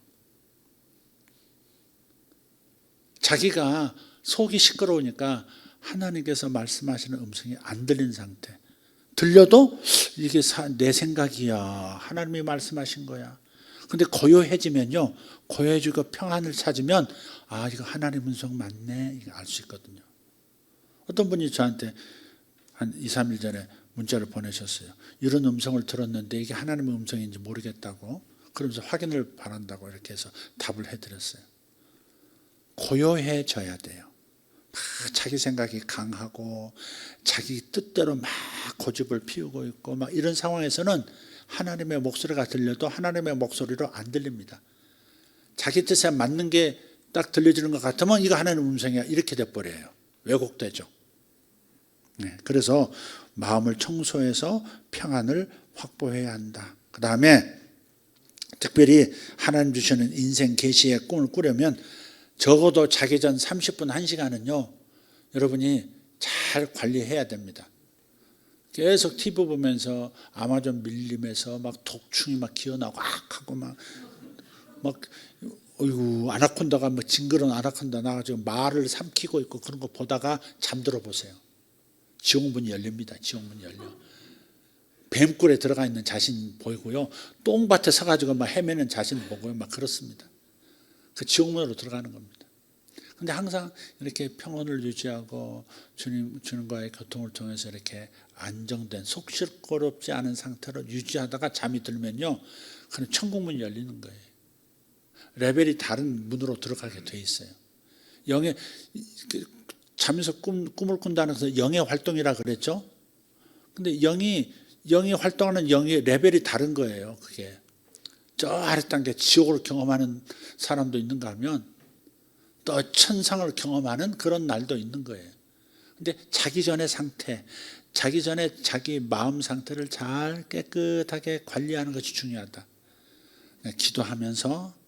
자기가 속이 시끄러우니까 하나님께서 말씀하시는 음성이 안 들린 상태. 들려도 이게 내 생각이야. 하나님이 말씀하신 거야. 근데 고요해지면요. 고요해지고 평안을 찾으면 아 이거 하나님 음성 맞네. 이거 알 수 있거든요. 어떤 분이 저한테 한 2, 3일 전에 문자를 보내셨어요. 이런 음성을 들었는데 이게 하나님의 음성인지 모르겠다고 그러면서 확인을 바란다고 이렇게 해서 답을 해드렸어요. 고요해져야 돼요. 막 자기 생각이 강하고 자기 뜻대로 막 고집을 피우고 있고 막 이런 상황에서는 하나님의 목소리가 들려도 하나님의 목소리로 안 들립니다. 자기 뜻에 맞는 게 딱 들려지는 것 같으면 이거 하나님의 음성이야 이렇게 돼버려요. 왜곡되죠. 네, 그래서 마음을 청소해서 평안을 확보해야 한다. 그 다음에 특별히 하나님 주시는 인생 계시의 꿈을 꾸려면 적어도 자기 전 30분 1시간은요 여러분이 잘 관리해야 됩니다. 계속 TV 보면서 아마존 밀림에서 막 독충이 막 기어나고 하고 막 어이구 아나콘다가 뭐 징그러운 아나콘다 나가지고 말을 삼키고 있고 그런 거 보다가 잠들어 보세요. 지옥문이 열립니다. 지옥문이 열려. 뱀굴에 들어가 있는 자신 보이고요. 똥밭에 서가지고 막 헤매는 자신 보고요. 막 그렇습니다. 그 지옥문으로 들어가는 겁니다. 근데 항상 이렇게 평온을 유지하고 주님과의 교통을 통해서 이렇게 안정된 속 시끄럽지 않은 상태로 유지하다가 잠이 들면요. 그럼 천국문이 열리는 거예요. 레벨이 다른 문으로 들어가게 돼 있어요. 영의 잠에서 꿈을 꾼다는 것은 영의 활동이라 그랬죠. 근데 영이 활동하는 영의 레벨이 다른 거예요. 그게 저 아랫단계 지옥을 경험하는 사람도 있는가 하면 또 천상을 경험하는 그런 날도 있는 거예요. 근데 자기 전의 상태, 자기 전에 자기 마음 상태를 잘 깨끗하게 관리하는 것이 중요하다. 기도하면서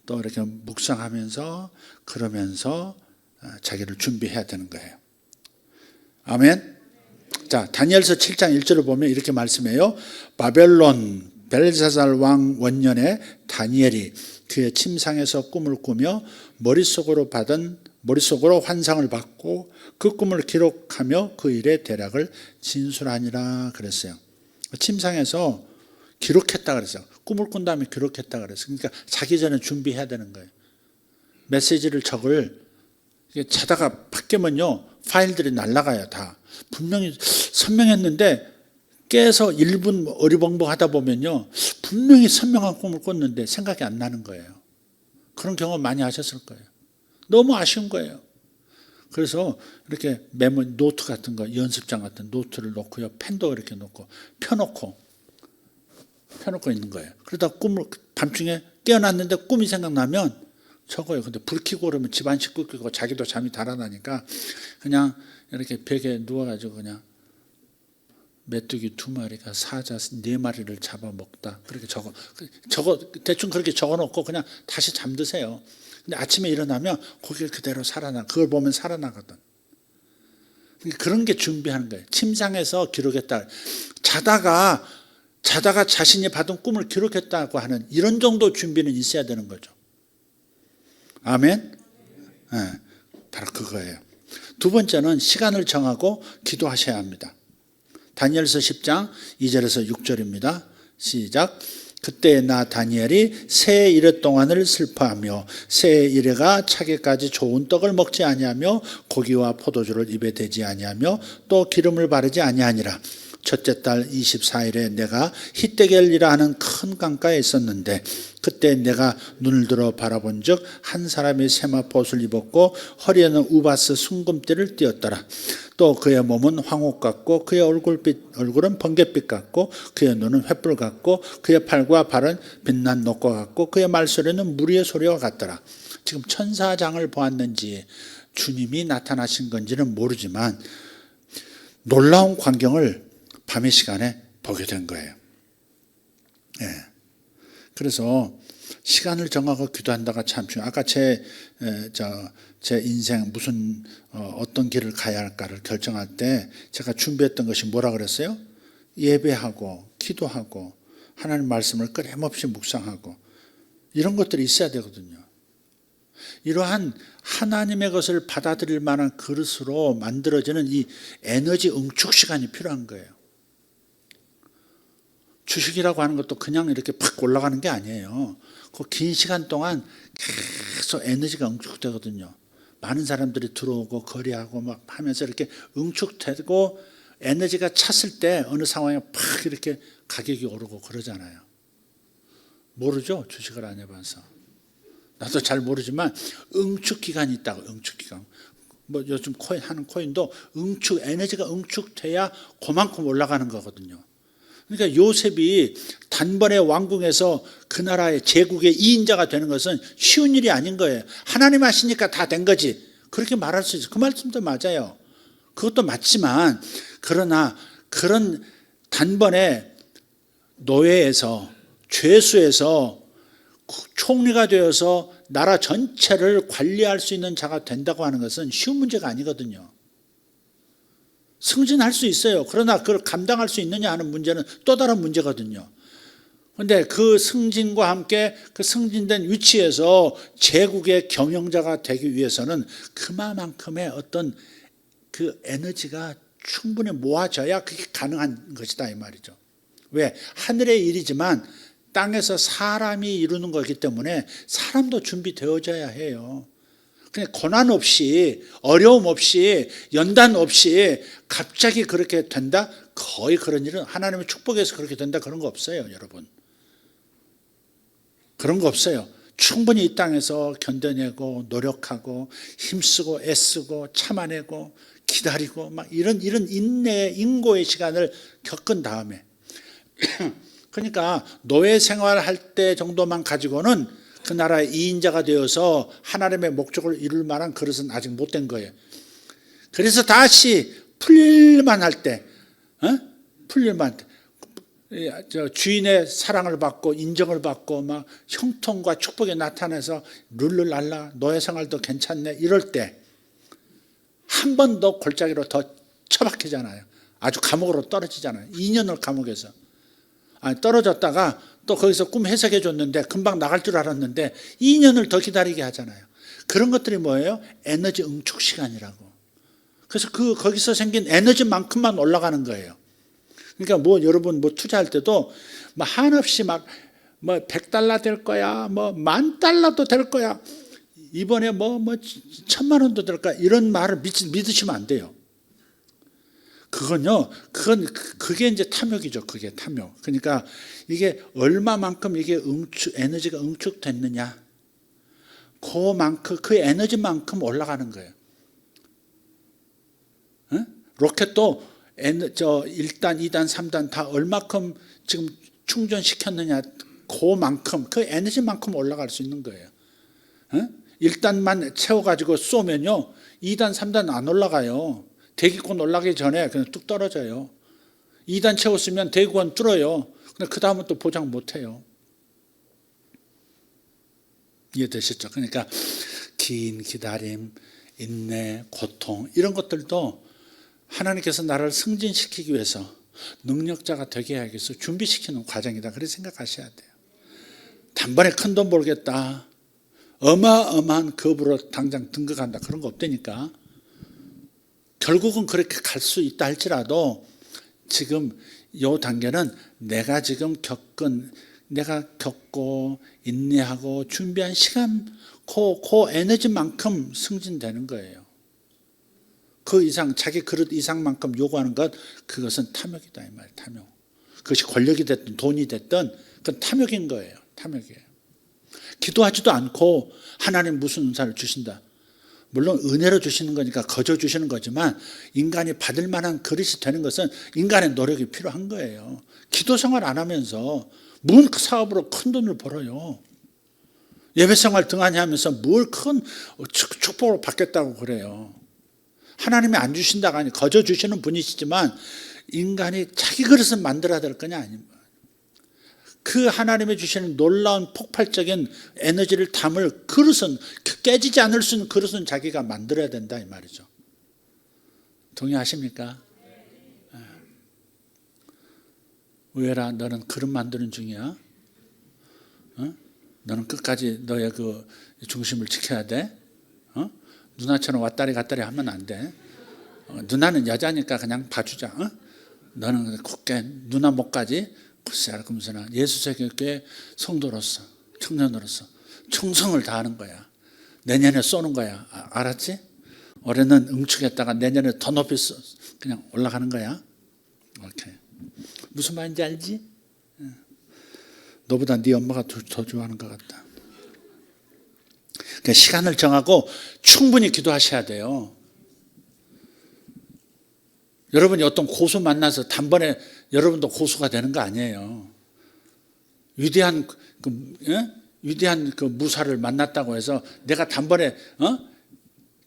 또 이렇게 묵상하면서 그러면서 자기를 준비해야 되는 거예요. 아멘. 자, 다니엘서 7장 1절을 보면 이렇게 말씀해요. 바벨론 벨사살 왕 원년에 다니엘이 그의 침상에서 꿈을 꾸며 머릿속으로 환상을 받고 그 꿈을 기록하며 그 일의 대략을 진술하니라 그랬어요. 침상에서 기록했다 그랬어요. 꿈을 꾼 다음에 기록했다 그랬어요. 그러니까 자기 전에 준비해야 되는 거예요. 메시지를 자다가 바뀌면요 파일들이 날아가요. 다 분명히 선명했는데 깨서 1분 어리벙벙하다 보면요 분명히 선명한 꿈을 꿨는데 생각이 안 나는 거예요. 그런 경험 많이 하셨을 거예요. 너무 아쉬운 거예요. 그래서 이렇게 메모 노트 같은 거 연습장 같은 노트를 놓고요 펜도 이렇게 놓고 펴놓고 펴놓고 있는 거예요. 그러다 꿈을 밤중에 깨어났는데 꿈이 생각나면 적어요. 근데 불 켜고 그러면 집안 식구 끄고 자기도 잠이 달아나니까 그냥 이렇게 벽에 누워가지고 그냥 메뚜기 2마리가 사자 4마리를 잡아먹다 그렇게 적어 대충 그렇게 적어놓고 그냥 다시 잠드세요. 근데 아침에 일어나면 거기 그대로 그걸 보면 살아나거든. 그런 게 준비하는 거예요. 침상에서 기록했다. 자다가 자신이 받은 꿈을 기록했다고 하는 이런 정도 준비는 있어야 되는 거죠. 아멘? 네, 바로 그거예요. 두 번째는 시간을 정하고 기도하셔야 합니다. 다니엘서 10장 2절에서 6절입니다. 시작. 그때 나 다니엘이 새 이레 동안을 슬퍼하며 새 이레가 차기까지 좋은 떡을 먹지 아니하며 고기와 포도주를 입에 대지 아니하며 또 기름을 바르지 아니하니라. 첫째 달 24일에 내가 히데겔이라 하는 큰 강가에 있었는데 그때 내가 눈을 들어 바라본 즉 한 사람이 세마포옷을 입었고 허리에는 우바스 순금띠를 띠었더라. 또 그의 몸은 황옥 같고 그의 얼굴은 번갯빛 같고 그의 눈은 횃불 같고 그의 팔과 발은 빛난 녹과 같고 그의 말소리는 무리의 소리와 같더라. 지금 천사장을 보았는지 주님이 나타나신 건지는 모르지만 놀라운 광경을 밤의 시간에 보게 된 거예요. 예. 그래서 시간을 정하고 기도한다가 참 중요해요. 아까 제 인생 무슨 어떤 길을 가야 할까를 결정할 때 제가 준비했던 것이 뭐라 그랬어요? 예배하고 기도하고 하나님 말씀을 끊임없이 묵상하고 이런 것들이 있어야 되거든요. 이러한 하나님의 것을 받아들일 만한 그릇으로 만들어지는 이 에너지 응축 시간이 필요한 거예요. 주식이라고 하는 것도 그냥 이렇게 팍 올라가는 게 아니에요. 그 긴 시간 동안 계속 에너지가 응축되거든요. 많은 사람들이 들어오고 거래하고 막 하면서 이렇게 응축되고 에너지가 찼을 때 어느 상황에 팍 이렇게 가격이 오르고 그러잖아요. 모르죠? 주식을 안 해봐서. 나도 잘 모르지만 응축 기간이 있다고. 응축 기간. 뭐 요즘 하는 코인도 에너지가 응축돼야 그만큼 올라가는 거거든요. 그러니까 요셉이 단번에 왕궁에서 그 나라의 제국의 2인자가 되는 것은 쉬운 일이 아닌 거예요. 하나님 하시니까 다 된 거지. 그렇게 말할 수 있어요. 그 말씀도 맞아요. 그것도 맞지만 그러나 그런 단번에 노예에서 죄수에서 총리가 되어서 나라 전체를 관리할 수 있는 자가 된다고 하는 것은 쉬운 문제가 아니거든요. 승진할 수 있어요. 그러나 그걸 감당할 수 있느냐 하는 문제는 또 다른 문제거든요. 그런데 그 승진과 함께 그 승진된 위치에서 제국의 경영자가 되기 위해서는 그만큼의 어떤 그 에너지가 충분히 모아져야 그게 가능한 것이다 이 말이죠. 왜? 하늘의 일이지만 땅에서 사람이 이루는 거기 때문에 사람도 준비되어져야 해요. 그냥 고난 없이 어려움 없이 연단 없이 갑자기 그렇게 된다? 거의 그런 일은 하나님의 축복에서 그렇게 된다 그런 거 없어요, 여러분. 그런 거 없어요. 충분히 이 땅에서 견뎌내고 노력하고 힘쓰고 애쓰고 참아내고 기다리고 막 이런 인고의 시간을 겪은 다음에 그러니까 노예 생활할 때 정도만 가지고는 그 나라의 2인자가 되어서 하나님의 목적을 이룰 만한 그릇은 아직 못 된 거예요. 그래서 다시 풀릴만 할 때, 주인의 사랑을 받고 인정을 받고 막 형통과 축복이 나타나서 룰루랄라 노예 생활도 괜찮네 이럴 때 한 번 더 골짜기로 더 처박히잖아요. 아주 감옥으로 떨어지잖아요. 2년을 감옥에서. 떨어졌다가 또 거기서 꿈 해석해 줬는데 금방 나갈 줄 알았는데 2년을 더 기다리게 하잖아요. 그런 것들이 뭐예요? 에너지 응축 시간이라고. 그래서 거기서 생긴 에너지만큼만 올라가는 거예요. 그러니까 여러분 투자할 때도 한없이 뭐 $100 될 거야, $10,000도 될 거야, 이번에 1,000만 원도 될 거야 이런 말을 믿으시면 안 돼요. 그게 이제 탐욕이죠. 그게 탐욕. 그러니까 이게 얼마만큼 이게 에너지가 응축됐느냐, 그 에너지만큼 올라가는 거예요. 로켓도 1단, 2단, 3단 다 얼마큼 지금 충전시켰느냐, 그만큼, 그 에너지만큼 올라갈 수 있는 거예요. 1단만 채워가지고 쏘면요, 2단, 3단 안 올라가요. 대기권 올라가기 전에 그냥 뚝 떨어져요. 2단 채웠으면 대기권 뚫어요. 근데 그 다음은 또 보장 못 해요. 이해되셨죠? 그러니까 긴 기다림, 인내, 고통 이런 것들도 하나님께서 나를 승진시키기 위해서 능력자가 되게 하기 위해서 준비시키는 과정이다. 그렇게 생각하셔야 돼요. 단번에 큰 돈 벌겠다, 어마어마한 급으로 당장 등극한다, 그런 거 없다니까. 결국은 그렇게 갈 수 있다 할지라도 지금 이 단계는 내가 겪고 인내하고 준비한 시간, 그 에너지만큼 승진되는 거예요. 그 이상, 자기 그릇 이상만큼 요구하는 것, 그것은 탐욕이다 이 말이에요. 탐욕. 그것이 권력이 됐든 돈이 됐든 그건 탐욕인 거예요. 탐욕이에요. 기도하지도 않고 하나님 무슨 은사를 주신다. 물론 은혜로 주시는 거니까 거저 주시는 거지만 인간이 받을 만한 그릇이 되는 것은 인간의 노력이 필요한 거예요. 기도 생활 안 하면서 뭔 사업으로 큰 돈을 벌어요. 예배 생활 등한히 하면서 뭘 큰 축복을 받겠다고 그래요. 하나님이 안 주신다가 아니 거저 주시는 분이시지만 인간이 자기 그릇을 만들어야 될 거냐 아닙니까? 그 하나님이 주시는 놀라운 폭발적인 에너지를 담을 그릇은, 깨지지 않을 수 있는 그릇은 자기가 만들어야 된다 이 말이죠. 동의하십니까? 의외라, 너는 그릇 만드는 중이야. 너는 끝까지 너의 그 중심을 지켜야 돼. 누나처럼 왔다리 갔다리 하면 안 돼. 누나는 여자니까 그냥 봐주자. 너는 굳게 누나 목까지 글쎄 알면서 예수세교회 성도로서, 청년으로서 충성을 다하는 거야. 내년에 쏘는 거야. 알았지? 올해는 응축했다가 내년에 더 높이 그냥 올라가는 거야. 오케이. 무슨 말인지 알지? 너보다 네 엄마가 더 좋아하는 것 같다. 그러니까 시간을 정하고 충분히 기도하셔야 돼요. 여러분이 어떤 고수 만나서 단번에 여러분도 고수가 되는 거 아니에요. 위대한 그 무사를 만났다고 해서 내가 단번에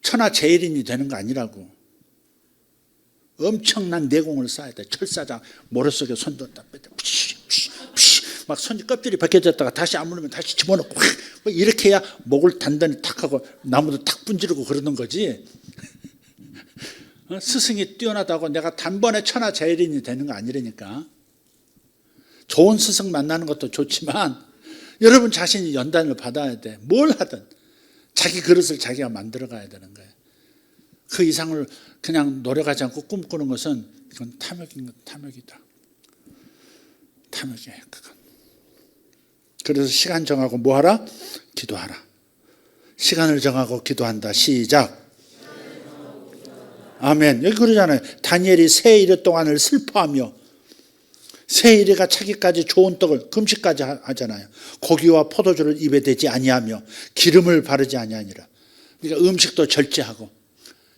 천하제일인이 되는 거 아니라고. 엄청난 내공을 쌓아야 돼. 철사장 모래 속에 손 넣었다 뺐다 막 손이 껍질이 벗겨졌다가 다시 아무르면 다시 집어넣고 이렇게 해야 목을 단단히 탁 하고 나무도 탁 분지르고 그러는 거지. 스승이 뛰어나다고 내가 단번에 천하제일인이 되는 거 아니라니까. 좋은 스승 만나는 것도 좋지만 여러분 자신이 연단을 받아야 돼. 뭘 하든 자기 그릇을 자기가 만들어 가야 되는 거예요. 그 이상을 그냥 노력하지 않고 꿈꾸는 것은 그건 탐욕이다. 탐욕이에요. 그건. 그래서 시간 정하고 뭐 하라? 기도하라. 시간을 정하고 기도한다. 시작. 아멘. 여기 그러잖아요. 다니엘이 세 일의 동안을 슬퍼하며, 세 일이가 차기까지 좋은 떡을 금식까지 하잖아요. 고기와 포도주를 입에 대지 아니하며 기름을 바르지 아니하니라. 그러니까 음식도 절제하고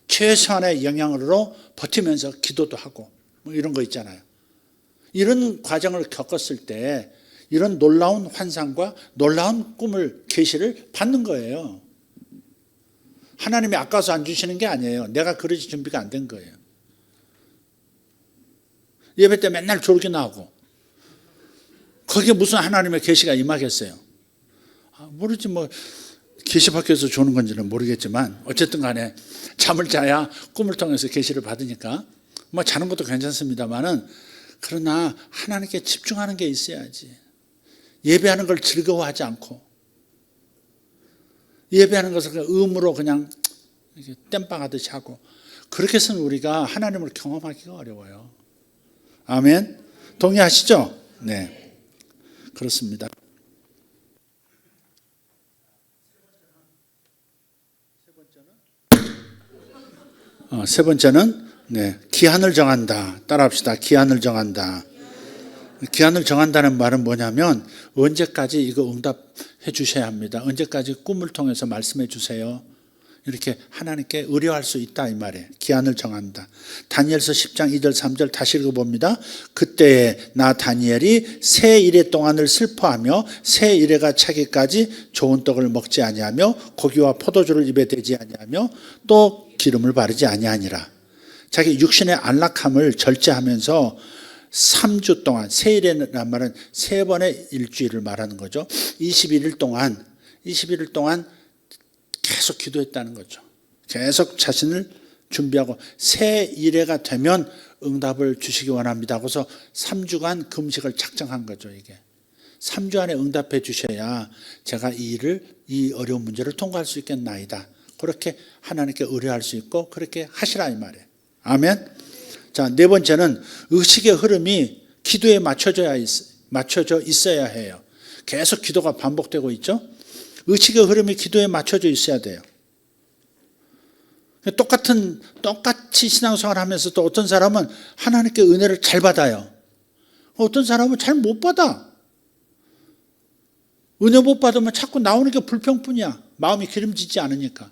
최소한의 영양으로 버티면서 기도도 하고 뭐 이런 거 있잖아요. 이런 과정을 겪었을 때 이런 놀라운 환상과 놀라운 꿈을, 계시를 받는 거예요. 하나님이 아까워서 안 주시는 게 아니에요. 내가 그릇이 준비가 안 된 거예요. 예배 때 맨날 졸기나 하고 거기에 무슨 하나님의 계시가 임하겠어요? 모르지 뭐 계시 밖에서 주는 건지는 모르겠지만 어쨌든 간에 잠을 자야 꿈을 통해서 계시를 받으니까 뭐 자는 것도 괜찮습니다만은 그러나 하나님께 집중하는 게 있어야지. 예배하는 걸 즐거워하지 않고 예배하는 것을 그냥 의무로 그냥 이렇게 땜빵하듯이 하고 그렇게 해서는 우리가 하나님을 경험하기가 어려워요. 아멘. 동의하시죠? 네, 그렇습니다. 세 번째는 네, 기한을 정한다. 따라합시다. 기한을 정한다. 기한을 정한다는 말은 뭐냐면 언제까지 이거 응답해 주셔야 합니다. 언제까지 꿈을 통해서 말씀해 주세요. 이렇게 하나님께 의뢰할 수 있다 이 말이에요. 기한을 정한다. 다니엘서 10장 2절 3절 다시 읽어봅니다. 그때에 나 다니엘이 새 이래 동안을 슬퍼하며 새 이래가 차기까지 좋은 떡을 먹지 아니하며 고기와 포도주를 입에 대지 아니하며 또 기름을 바르지 아니하니라. 자기 육신의 안락함을 절제하면서 3주 동안, 새 이래란 말은 3번의 일주일을 말하는 거죠. 21일 동안 계속 기도했다는 거죠. 계속 자신을 준비하고 새 이래가 되면 응답을 주시기 원합니다 하고서 3주간 금식을 작정한 거죠. 이게 3주 안에 응답해 주셔야 제가 이 어려운 문제를 통과할 수 있겠나이다. 그렇게 하나님께 의뢰할 수 있고 그렇게 하시라 이 말이에요. 아멘. 자, 네 번째는 의식의 흐름이 기도에 맞춰져 있어야 해요. 계속 기도가 반복되고 있죠. 의식의 흐름이 기도에 맞춰져 있어야 돼요. 똑같이 신앙생활 하면서도 어떤 사람은 하나님께 은혜를 잘 받아요. 어떤 사람은 잘 못 받아. 은혜 못 받으면 자꾸 나오는 게 불평뿐이야. 마음이 기름지지 않으니까.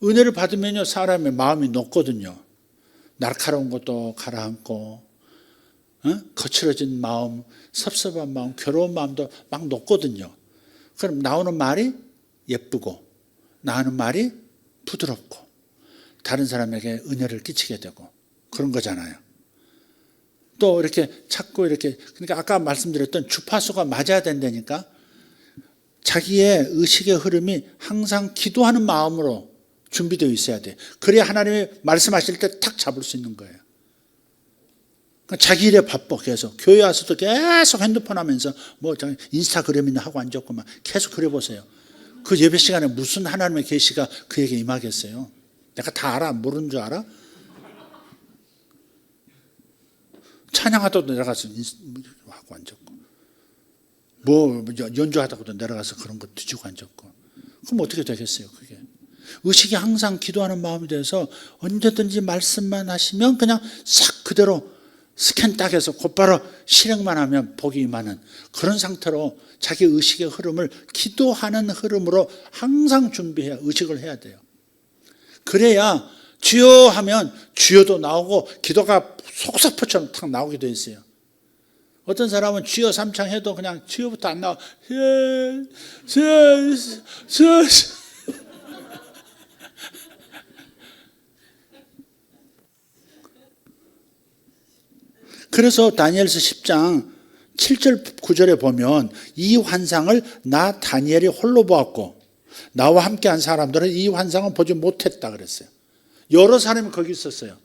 은혜를 받으면요, 사람의 마음이 녹거든요. 날카로운 것도 가라앉고, 거칠어진 마음, 섭섭한 마음, 괴로운 마음도 막 녹거든요. 그럼 나오는 말이 예쁘고 나오는 말이 부드럽고 다른 사람에게 은혜를 끼치게 되고 그런 거잖아요. 또 이렇게 자꾸 이렇게, 그러니까 아까 말씀드렸던 주파수가 맞아야 된다니까. 자기의 의식의 흐름이 항상 기도하는 마음으로 준비되어 있어야 돼. 그래야 하나님이 말씀하실 때 탁 잡을 수 있는 거예요. 자기 일에 바빠. 계속 교회 와서도 계속 핸드폰 하면서 뭐 인스타그램이나 하고 앉았고 막 계속 그래 보세요. 그 예배 시간에 무슨 하나님의 계시가 그에게 임하겠어요? 내가 다 알아. 모르는 줄 알아? 찬양하다도 내려가서 하고 앉았고, 뭐 연주하다가도 내려가서 그런 거 뒤지고 앉았고. 그럼 어떻게 되겠어요? 그게 의식이 항상 기도하는 마음이 돼서 언제든지 말씀만 하시면 그냥 싹 그대로 스캔 딱 해서 곧바로 실행만 하면 복이 임하는 그런 상태로 자기 의식의 흐름을 기도하는 흐름으로 항상 준비해야, 의식을 해야 돼요. 그래야 주여 하면 주여도 나오고 기도가 속사포처럼 탁 나오게 돼 있어요. 어떤 사람은 주여 삼창 해도 그냥 주여부터 안 나와. 그래서 다니엘서 10장 7절 9절에 보면 이 환상을 나 다니엘이 홀로 보았고 나와 함께한 사람들은 이 환상을 보지 못했다 그랬어요. 여러 사람이 거기 있었어요.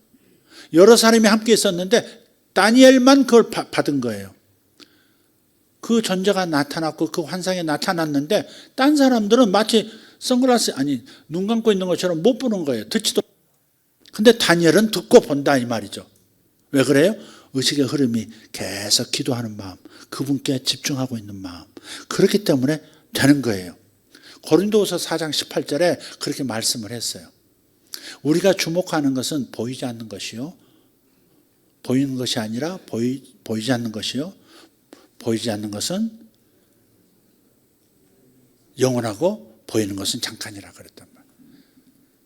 여러 사람이 함께 있었는데 다니엘만 그걸 받은 거예요. 그 존재가 나타났고 그 환상이 나타났는데 딴 사람들은 마치 선글라스, 눈 감고 있는 것처럼 못 보는 거예요. 듣지도. 근데 다니엘은 듣고 본다 이 말이죠. 왜 그래요? 의식의 흐름이 계속 기도하는 마음, 그분께 집중하고 있는 마음, 그렇기 때문에 되는 거예요. 고린도후서 4장 18절에 그렇게 말씀을 했어요. 우리가 주목하는 것은 보이지 않는 것이요, 보이는 것이 아니라 보이지 않는 것이요, 보이지 않는 것은 영원하고 보이는 것은 잠깐이라 그랬단 말이에요.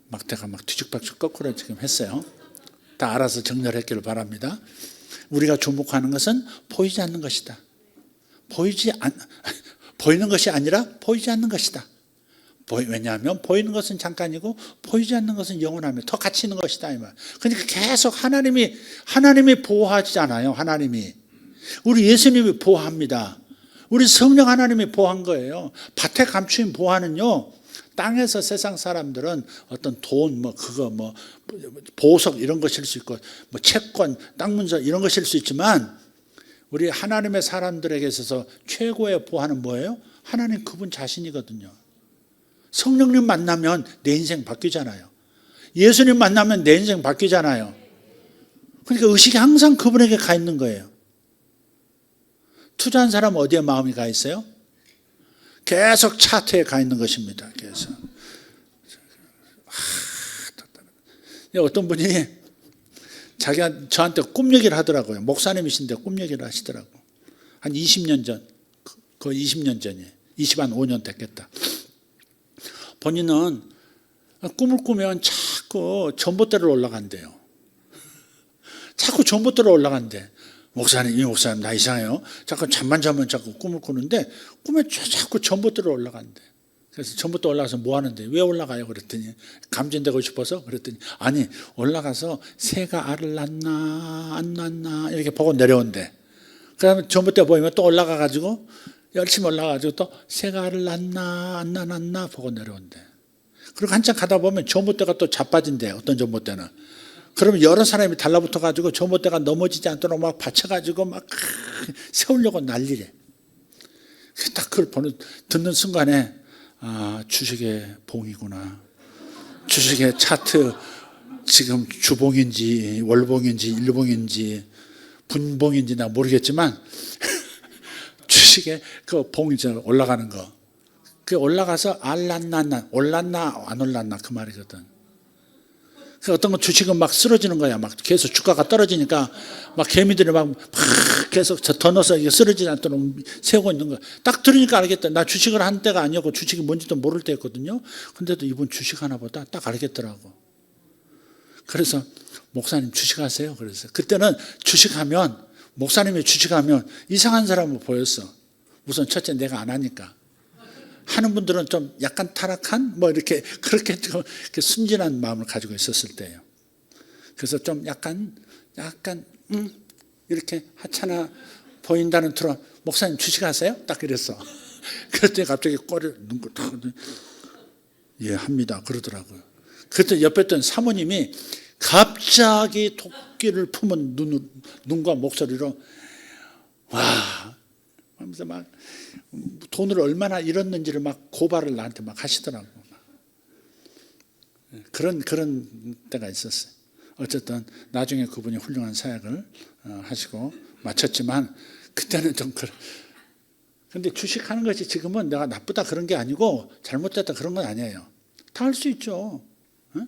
막대가 막 뒤죽박죽 거꾸로 지금 했어요. 다 알아서 정렬했기를 바랍니다. 우리가 주목하는 것은 보이지 않는 것이다. 보이는 것이 아니라 보이지 않는 것이다. 왜냐하면 보이는 것은 잠깐이고 보이지 않는 것은 영원하며 더 가치 있는 것이다 이 말. 그러니까 계속 하나님이 보호하잖아요. 하나님이 우리 예수님이 보호합니다. 우리 성령 하나님이 보호한 거예요. 밭에 감추인 보호는요. 땅에서 세상 사람들은 어떤 돈, 보석 이런 것일 수 있고, 채권, 땅 문서 이런 것일 수 있지만, 우리 하나님의 사람들에게 있어서 최고의 보호는 뭐예요? 하나님 그분 자신이거든요. 성령님 만나면 내 인생 바뀌잖아요. 예수님 만나면 내 인생 바뀌잖아요. 그러니까 의식이 항상 그분에게 가 있는 거예요. 투자한 사람은 어디에 마음이 가 있어요? 계속 차트에 가 있는 것입니다. 그래서 어떤 분이 자기가 저한테 꿈 얘기를 하더라고요. 목사님이신데 꿈 얘기를 하시더라고. 한 20년 전, 거의 20년 전이에요. 25년 됐겠다. 본인은 꿈을 꾸면 자꾸 전봇대로 올라간대요. 자꾸 전봇대로 올라간대. 목사님, 이 목사님 나 이상해요. 자꾸 잠만 자면 자꾸 꿈을 꾸는데 꿈에 자꾸 전봇대로 올라간대. 그래서 전봇대 올라가서 뭐 하는데 왜 올라가요? 그랬더니 감전되고 싶어서 그랬더니 아니 올라가서 새가 알을 낳나 안 낳나 이렇게 보고 내려온대. 그다음에 전봇대 보이면 또 올라가가지고 열심히 올라가가지고 또 새가 알을 낳나 안 낳나 보고 내려온대. 그리고 한참 가다 보면 전봇대가 또 자빠진대. 어떤 전봇대는. 그러면 여러 사람이 달라붙어가지고 전봇대가 넘어지지 않도록 막 받쳐가지고 막 세우려고 난리래. 딱 그걸 듣는 순간에 아, 주식의 봉이구나. 주식의 차트 지금 주봉인지 월봉인지 일봉인지 분봉인지 나 모르겠지만 주식의 그 봉이 올라가는 거. 그 올라가서 알랐나 올랐나 안 올랐나 그 말이거든. 그 어떤 건 주식은 막 쓰러지는 거야. 막 계속 주가가 떨어지니까 막 개미들이 막 계속 더 넣어서 이게 쓰러지지 않도록 세우고 있는 거야. 딱 들으니까 알겠다. 나 주식을 한 때가 아니었고 주식이 뭔지도 모를 때였거든요. 근데도 이분 주식 하나 보다 딱 알겠더라고. 그래서 목사님 주식하세요. 그래서 그때는 주식하면 목사님이 주식하면 이상한 사람으로 보였어. 우선 첫째 내가 안 하니까. 하는 분들은 좀 약간 타락한 뭐 이렇게 그렇게 좀 이렇게 순진한 마음을 가지고 있었을 때예요. 그래서 좀 약간 이렇게 하찮아 보인다는 투로 목사님 주식하세요? 딱 그랬어. 그랬더니 갑자기 꼬리를 눈을 탁 예 합니다 그러더라고요. 그랬더니 옆에 있던 사모님이 갑자기 토끼를 품은 눈과 목소리로 와 하면서 막 돈을 얼마나 잃었는지를 막 고발을 나한테 막 하시더라고. 그런 때가 있었어요. 어쨌든 나중에 그분이 훌륭한 사역을 하시고 마쳤지만 그때는 좀 근데 주식하는 것이 지금은 내가 나쁘다 그런 게 아니고 잘못됐다 그런 건 아니에요. 다 할 수 있죠. 응?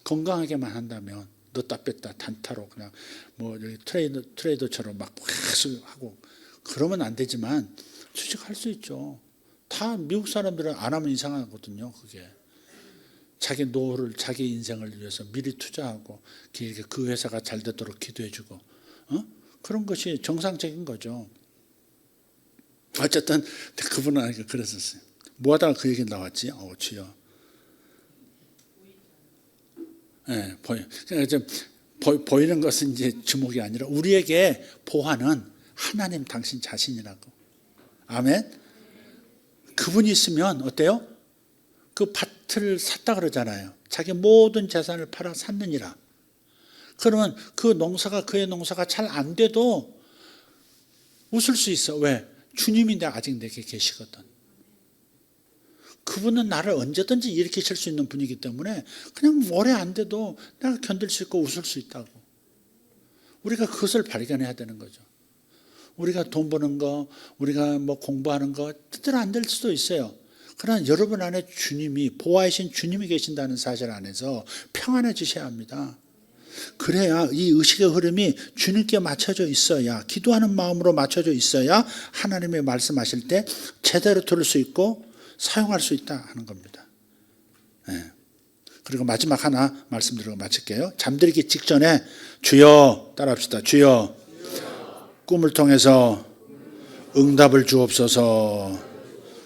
건강하게만 한다면 넣었다 뺐다 단타로 그냥 뭐 트레이더처럼 막 계속 하고 그러면 안 되지만 주식할 수 있죠. 다 미국 사람들은 안 하면 이상하거든요. 그게 자기 노후를 자기 인생을 위해서 미리 투자하고 길게 그 회사가 잘 되도록 기도해주고 그런 것이 정상적인 거죠. 어쨌든 그분은 그랬었어요. 뭐하다가 그 얘기 나왔지? 주여. 네, 보이는 것은 이제 주목이 아니라 우리에게 보화는 하나님 당신 자신이라고. 아멘. 그분이 있으면 어때요? 그 밭을 샀다 그러잖아요. 자기 모든 재산을 팔아 샀느니라. 그러면 그 농사가 그의 농사가 잘 안 돼도 웃을 수 있어. 왜? 주님이 아직 내게 계시거든. 그분은 나를 언제든지 일으키실 수 있는 분이기 때문에 그냥 오래 안 돼도 내가 견딜 수 있고 웃을 수 있다고. 우리가 그것을 발견해야 되는 거죠. 우리가 돈 버는 거, 우리가 뭐 공부하는 거 뜻대로 안 될 수도 있어요. 그러나 여러분 안에 주님이 보호하신 주님이 계신다는 사실 안에서 평안해지셔야 합니다. 그래야 이 의식의 흐름이 주님께 맞춰져 있어야 기도하는 마음으로 맞춰져 있어야 하나님의 말씀하실 때 제대로 들을 수 있고 사용할 수 있다 하는 겁니다. 네. 그리고 마지막 하나 말씀드리고 마칠게요. 잠들기 직전에 주여 따라합시다. 주여 꿈을 통해서 응답을 주옵소서.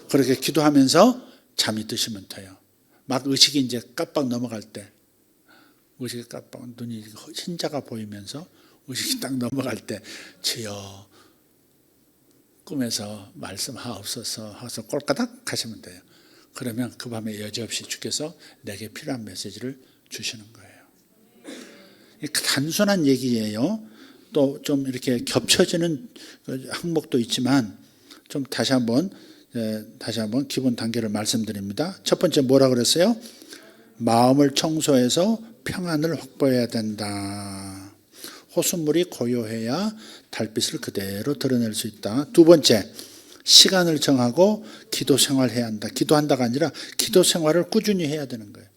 그렇게 기도하면서 잠이 드시면 돼요. 막 의식이 이제 깜빡 넘어갈 때 의식이 깜빡 눈이 흰자가 보이면서 의식이 딱 넘어갈 때 주여 꿈에서 말씀하옵소서 하셔서 꼴까닥 하시면 돼요. 그러면 그 밤에 여지없이 주께서 내게 필요한 메시지를 주시는 거예요. 단순한 얘기예요. 또 좀 이렇게 겹쳐지는 항목도 있지만 좀 다시 한번 기본 단계를 말씀드립니다. 첫 번째 뭐라 그랬어요? 마음을 청소해서 평안을 확보해야 된다. 호수물이 고요해야 달빛을 그대로 드러낼 수 있다. 두 번째, 시간을 정하고 기도 생활해야 한다. 기도한다가 아니라 기도 생활을 꾸준히 해야 되는 거예요.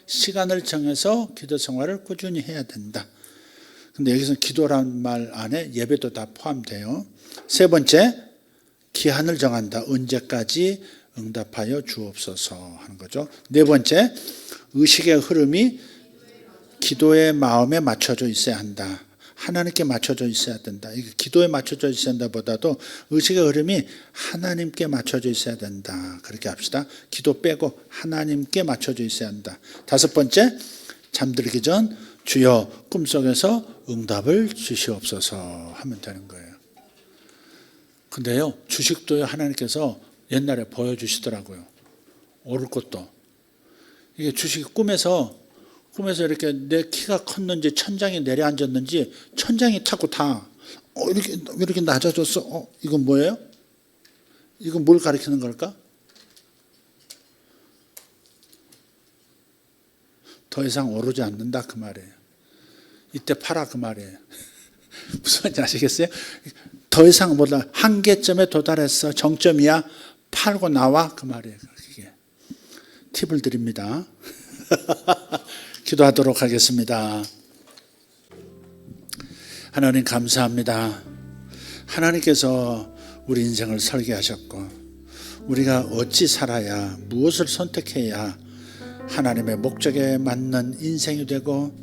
시간을 정해서 기도 생활을 꾸준히 해야 된다. 근데 여기서 기도란 말 안에 예배도 다 포함돼요. 세 번째, 기한을 정한다. 언제까지 응답하여 주옵소서 하는 거죠. 네 번째, 의식의 흐름이 기도의 마음에 맞춰져 있어야 한다. 하나님께 맞춰져 있어야 된다. 이게 기도에 맞춰져 있어야 한다 보다도 의식의 흐름이 하나님께 맞춰져 있어야 된다. 그렇게 합시다. 기도 빼고 하나님께 맞춰져 있어야 한다. 다섯 번째, 잠들기 전 주여 꿈속에서 응답을 주시옵소서 하면 되는 거예요. 근데요, 주식도요, 하나님께서 옛날에 보여주시더라고요. 오를 것도. 이게 주식이 꿈에서 이렇게 내 키가 컸는지 천장에 내려앉았는지 천장이 타고 다 이렇게 낮아졌어. 이건 뭐예요? 이건 뭘 가리키는 걸까? 더 이상 오르지 않는다 그 말이에요. 이때 팔아 그 말이에요. 무슨 말인지 아시겠어요? 더 이상 몰라. 한계점에 도달했어. 정점이야. 팔고 나와 그 말이에요. 이게 팁을 드립니다. 기도하도록 하겠습니다. 하나님 감사합니다. 하나님께서 우리 인생을 설계하셨고 우리가 어찌 살아야 무엇을 선택해야 하나님의 목적에 맞는 인생이 되고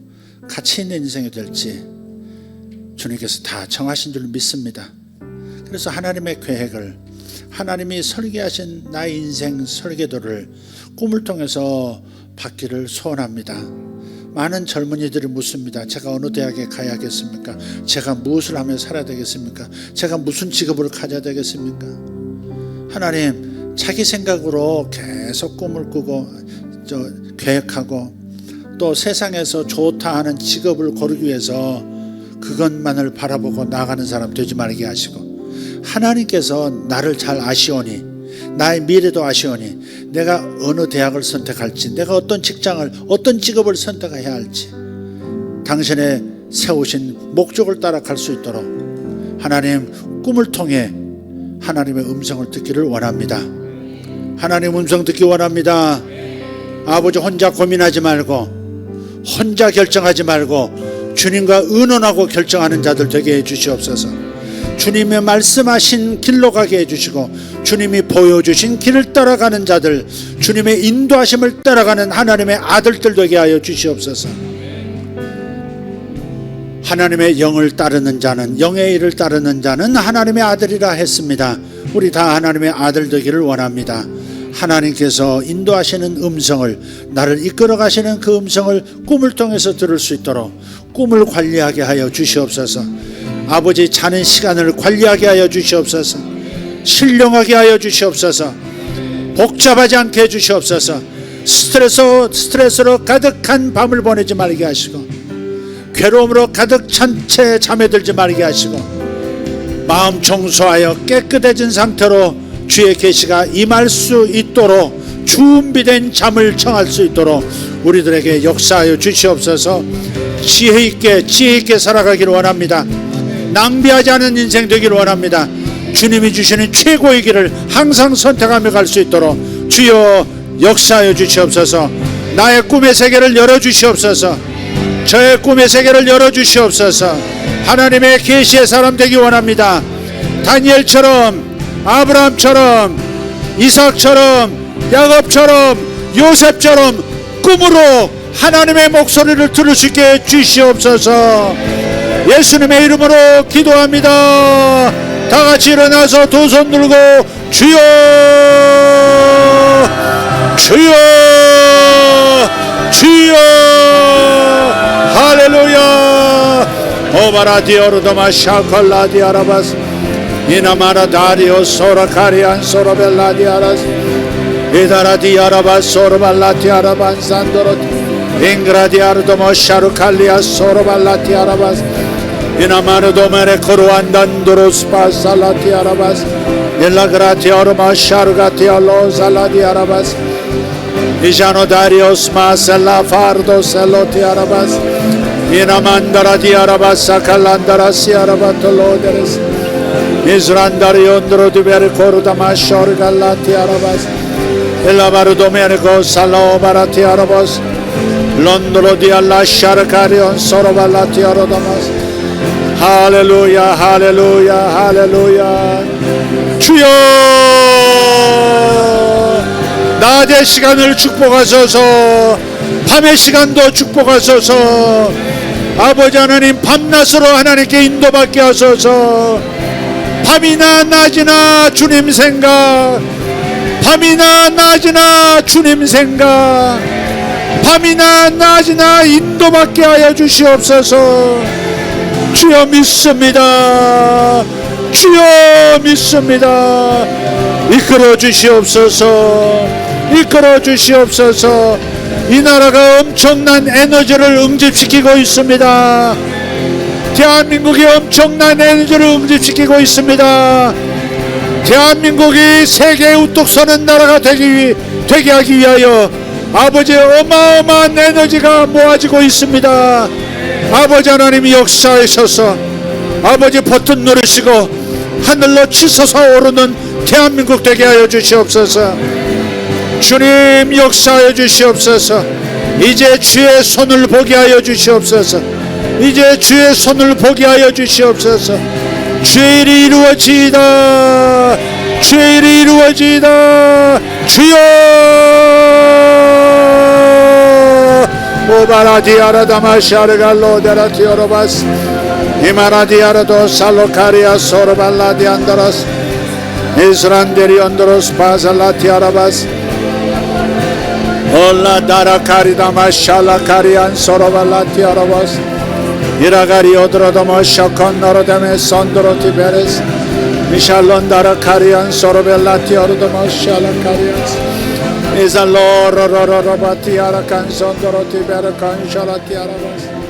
가치 있는 인생이 될지 주님께서 다 정하신 줄 믿습니다. 그래서 하나님의 계획을 하나님이 설계하신 나의 인생 설계도를 꿈을 통해서 받기를 소원합니다. 많은 젊은이들이 묻습니다. 제가 어느 대학에 가야겠습니까? 제가 무엇을 하며 살아야 되겠습니까? 제가 무슨 직업을 가져야 되겠습니까? 하나님, 자기 생각으로 계속 꿈을 꾸고 계획하고 또 세상에서 좋다 하는 직업을 고르기 위해서 그것만을 바라보고 나가는 사람 되지 말게 하시고 하나님께서 나를 잘 아시오니 나의 미래도 아시오니 내가 어느 대학을 선택할지 내가 어떤 직장을 어떤 직업을 선택해야 할지 당신의 세우신 목적을 따라갈 수 있도록 하나님 꿈을 통해 하나님의 음성을 듣기를 원합니다. 하나님 음성 듣기 원합니다. 아버지 혼자 고민하지 말고 혼자 결정하지 말고 주님과 의논하고 결정하는 자들 되게 해주시옵소서. 주님의 말씀하신 길로 가게 해주시고 주님이 보여주신 길을 따라가는 자들 주님의 인도하심을 따라가는 하나님의 아들들 되게 하여 주시옵소서. 하나님의 영을 따르는 자는 영의 일을 따르는 자는 하나님의 아들이라 했습니다. 우리 다 하나님의 아들 되기를 원합니다. 하나님께서 인도하시는 음성을 나를 이끌어 가시는 그 음성을 꿈을 통해서 들을 수 있도록 꿈을 관리하게 하여 주시옵소서. 아버지 자는 시간을 관리하게 하여 주시옵소서. 신령하게 하여 주시옵소서. 복잡하지 않게 해주시옵소서. 스트레스로 가득한 밤을 보내지 말게 하시고 괴로움으로 가득 찬 채 잠에 들지 말게 하시고 마음 청소하여 깨끗해진 상태로 주의 계시가 임할 수 있도록 준비된 잠을 청할 수 있도록 우리들에게 역사하여 주시옵소서. 지혜 있게 살아가기를 원합니다. 낭비하지 않은 인생 되기를 원합니다. 주님이 주시는 최고의 길을 항상 선택하며 갈 수 있도록 주여 역사하여 주시옵소서. 나의 꿈의 세계를 열어주시옵소서. 저의 꿈의 세계를 열어주시옵소서. 하나님의 계시의 사람 되기 원합니다. 다니엘처럼 아브라함처럼 이삭처럼 야곱처럼 요셉처럼 꿈으로 하나님의 목소리를 들을 수 있게 해주시옵소서. 예수님의 이름으로 기도합니다. 다같이 일어나서 두 손 들고 주여 주여 주여 할렐루야. 오바라디오르도마 샤콜라디아라바스 이나마라다리오 소라카리안 소로벨라디아라스 이다라디아라바스 소로발라티아라반 산도로티 잉그라디아르도모 샤루칼리아 소로발라티아라바스 이나마르도메레 코루안단도로스파 살라티아라바스 일라그라티아르마 샤루가티알로 살라디아라바스 이자노다리오스 마셀라파르도 셀로티아라바스 이나만다라디아라바스 칼란다라시아라바톨로데레스 이스란다리온드로디베르 코르다마 샤루갈라티아라바스 일라바르도메레코 살라오바라티아라바스 론드로디알라 샤르카리온 소로발라티아로다마스 할렐루야 할렐루야 할렐루야 주여 낮의 시간을 축복하소서. 밤의 시간도 축복하소서. 아버지 하나님, 밤낮으로 하나님께 인도받게 하소서. 밤이나 낮이나 주님 생각, 밤이나 낮이나 주님 생각, 밤이나 낮이나 인도받게 하여 주시옵소서. 주여 믿습니다. 주여 믿습니다. 이끌어 주시옵소서. 이끌어 주시옵소서. 이 나라가 엄청난 에너지를 응집시키고 있습니다. 대한민국이 엄청난 에너지를 응집시키고 있습니다. 대한민국이 세계에 우뚝 서는 나라가 되게 하기 위하여 아버지의 어마어마한 에너지가 모아지고 있습니다. 아버지 하나님이 역사하셔서 아버지 버튼 누르시고 하늘로 치솟아 오르는 대한민국 되게 하여 주시옵소서. 주님 역사하여 주시옵소서. 이제 주의 손을 보게 하여 주시옵소서. 이제 주의 손을 보게 하여 주시옵소서. 주의 일이 이루어지이다. 주의 일이 이루어지이다. 주여. 오바라디아라다마샤르갈로데라티오로바스 이마라디아라도 살로카리아 소르발라디안다라스 이스란데리온도로스 바살라티아라바스 올라다라카리다마샬라카리안 소르발라티아라바스 이라가리오드로도모 셔컨노로데메 손드로티베레스 미샬론다라카리안 소르벨라티오르도모 샬라카리안스 이살로로로로바티아라칸 손도로티베르칸 샬라티아라바스